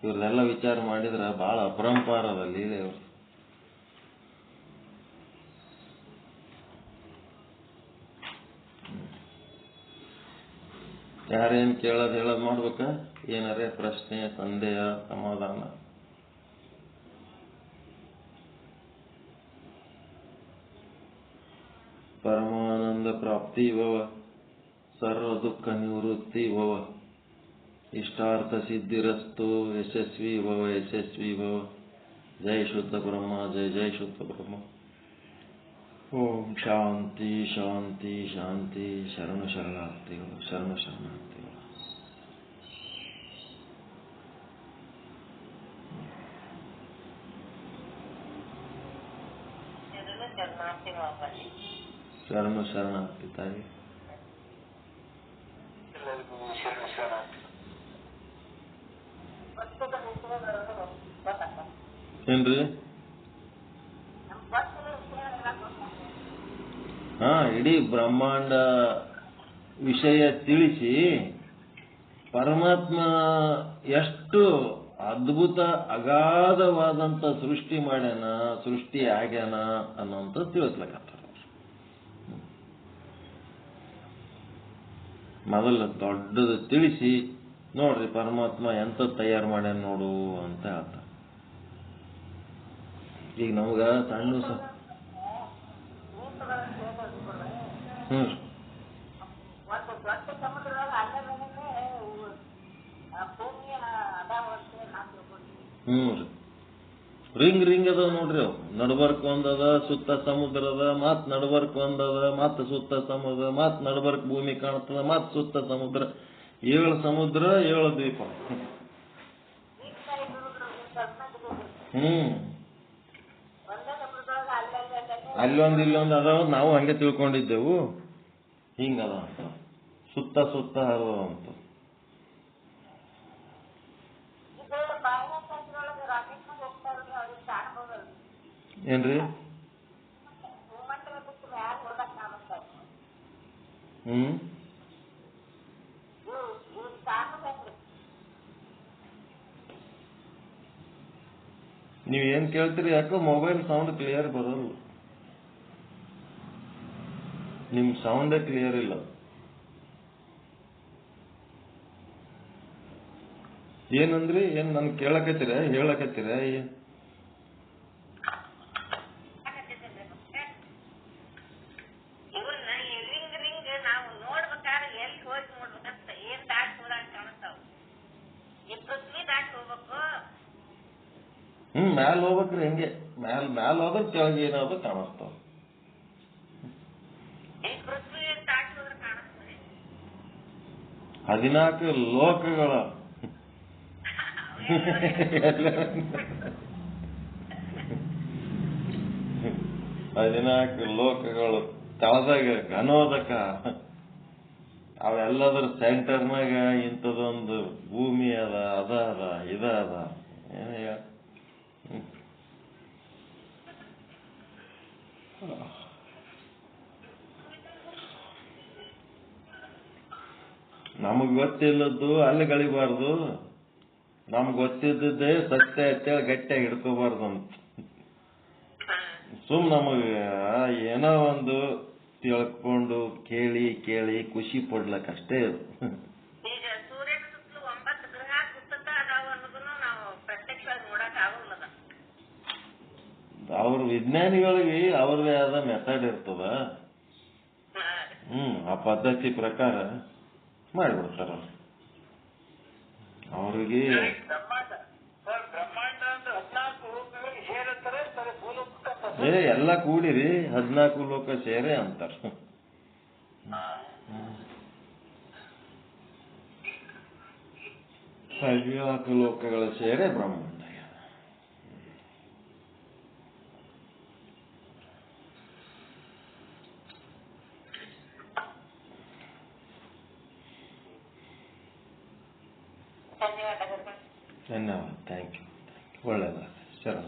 ಇವ್ರದೆಲ್ಲ ವಿಚಾರ ಮಾಡಿದ್ರ ಬಹಳ ಅಪರಂಪಾರದಲ್ಲಿ ಇದೆ. ಇವ್ರು ಯಾರೇನ್ ಹೇಳೋದ್ ಮಾಡ್ಬೇಕ? ಏನಾರೇ ಪ್ರಶ್ನೆ, ಸಂದೇಹ, ಸಮಾಧಾನ? ಪರಮಾನಂದ ಪ್ರಾಪ್ತಿ ಭವ, ಸರ್ವ ದುಃಖ ನಿವೃತ್ತಿ ಭವ, ಇಷ್ಟಾರ್ಥ ಸಿದ್ಧಿರಸ್ತು, ಯಶಸ್ವಿ ಭವ. ಜೈ ಶುದ್ಧ ಬ್ರಹ್ಮ, ಜೈ ಶುದ್ಧ ಬ್ರಹ್ಮ. ಓಂ ಶಾಂತಿ ಶಾಂತಿ ಶಾಂತಿ. ಶರಣಾರ್ಥಿಗಳು. ಶರಣಾರ್ಥಿ ತಾಯಿ. ಏನ್ರಿ? ಇಡೀ ಬ್ರಹ್ಮಾಂಡ ವಿಷಯ ತಿಳಿಸಿ ಪರಮಾತ್ಮ ಎಷ್ಟು ಅದ್ಭುತ ಅಗಾಧವಾದಂತ ಸೃಷ್ಟಿ ಮಾಡ್ಯಾನ, ಸೃಷ್ಟಿ ಆಗ್ಯಾನ ಅನ್ನೋಂತ ತಿಳಿಸ್ಲಕತ್ತಾರ. ಮೊದಲ ದೊಡ್ಡದು ತಿಳಿಸಿ ನೋಡ್ರಿ ಪರಮಾತ್ಮ ಎಂತ ತಯಾರು ಮಾಡ್ಯಾನ ನೋಡು ಅಂತ ಹೇಳ್ತಾರ. ಈಗ ನಮ್ಗ ಸಣ್ಣ ರಿಂಗ್ ಅದ ನೋಡ್ರಿ. ಅವ್ ನಡ್ಬರ್ಕ್ ಒಂದದ, ಸುತ್ತ ಸಮುದ್ರ ಅದ, ಮತ್ ನಡ್ಬರ್ಕ್ ಒಂದದ, ಮತ್ ಸುತ್ತ ಸಮುದ್ರ, ಮತ್ ನಡ್ಬರ್ಕ್ ಭೂಮಿ ಕಾಣ್ತದ, ಮತ್ ಸುತ್ತ ಸಮುದ್ರ. 7 ಸಮುದ್ರ 7 ದ್ವೀಪ. ಅಲ್ಲೊಂದು ಇಲ್ಲೊಂದು ಅದಾವ. ನಾವು ಹಂಗೆ ತಿಳ್ಕೊಂಡಿದ್ದೆವು. ಹಿಂಗದ ಅಂತ ಸುತ್ತ ಅಂತ. ಏನ್ರಿ? ನೀವೇನ್ ಕೇಳ್ತೀರಿ? ಯಾಕೋ ಮೊಬೈಲ್ ಸೌಂಡ್ ಕ್ಲಿಯರ್ ಬರೋಲ್ಲ. ನಿಮ್ ಸೌಂಡೇ ಕ್ಲಿಯರ್ ಇಲ್ಲ. ಏನಂದ್ರಿ? ಏನ್ ನನ್ ಕೇಳಕತ್ತೀರ, ಹೇಳಕತ್ತೀರ? ಮ್ಯಾಲ ಹೋಗ್ಬೇಕ್ರಿ. ಹೆಂಗೆ ಮ್ಯಾಲ ಹೋದ್ರೆ ಕೆಳಗೆ ಏನಾದ್ರು ಕಾಣಿಸ್ತಾವ. 14 ಲೋಕಗಳ 14 ಲೋಕಗಳು ತಳದಾಗ ಘನೋದಕ ಅವೆಲ್ಲದರ ಸೆಂಟರ್ನಾಗ ಇಂಥದೊಂದು ಭೂಮಿ ಅದ ಇದ ಅದ ಏನ ನಮಗ್ ಗೊತ್ತಿಲ್ಲದ್ದು ಅಲ್ಲಿ ಗಳಿಬಾರ್ದು, ನಮ್ಗೆ ಗೊತ್ತಿದ್ದೇ ಸತ್ಯ ಅಂತೇಳಿ ಗಟ್ಟಿಯಾಗಿ ಹಿಡ್ಕೋಬಾರ್ದು ಅಂತ ನಮಗ ಏನೋ ಒಂದು ತಿಳ್ಕೊಂಡು ಕೇಳಿ ಖುಷಿ ಪಡ್ಲಕ್ಕಷ್ಟೇ ಇದು. ಈಗ ಸೂರ್ಯನ ಸುತ್ತಲೂ 9 ಗ್ರಹ ಸುತ್ತ ಅದಾವ ಅನ್ನೋದನ್ನು ನಾವು ಪ್ರತ್ಯಕ್ಷವಾಗಿ ನೋಡಕ್ ಆಗೋಲ್ಲದ. ಅವ್ರ ವಿಜ್ಞಾನಿಗಳಿಗೆ ಅವ್ರದೇ ಆದ ಮೆಥಡ್ ಇರ್ತದ. ಆ ಪದ್ಧತಿ ಪ್ರಕಾರ ಮಾಡಿಬಿಡ್ತಾರ ಅವ್ರಿಗೆ. ಎಲ್ಲ ಕೂಡಿರಿ 14 ಲೋಕ ಸೇರೆ ಅಂತಾರ. 14 ಲೋಕಗಳ ಸೇರೆ ಬ್ರಹ್ಮಾಂಡ. ಧನ್ಯವಾದ. Thank you. ಒಳ್ಳೆಯದ. ಶರಣ.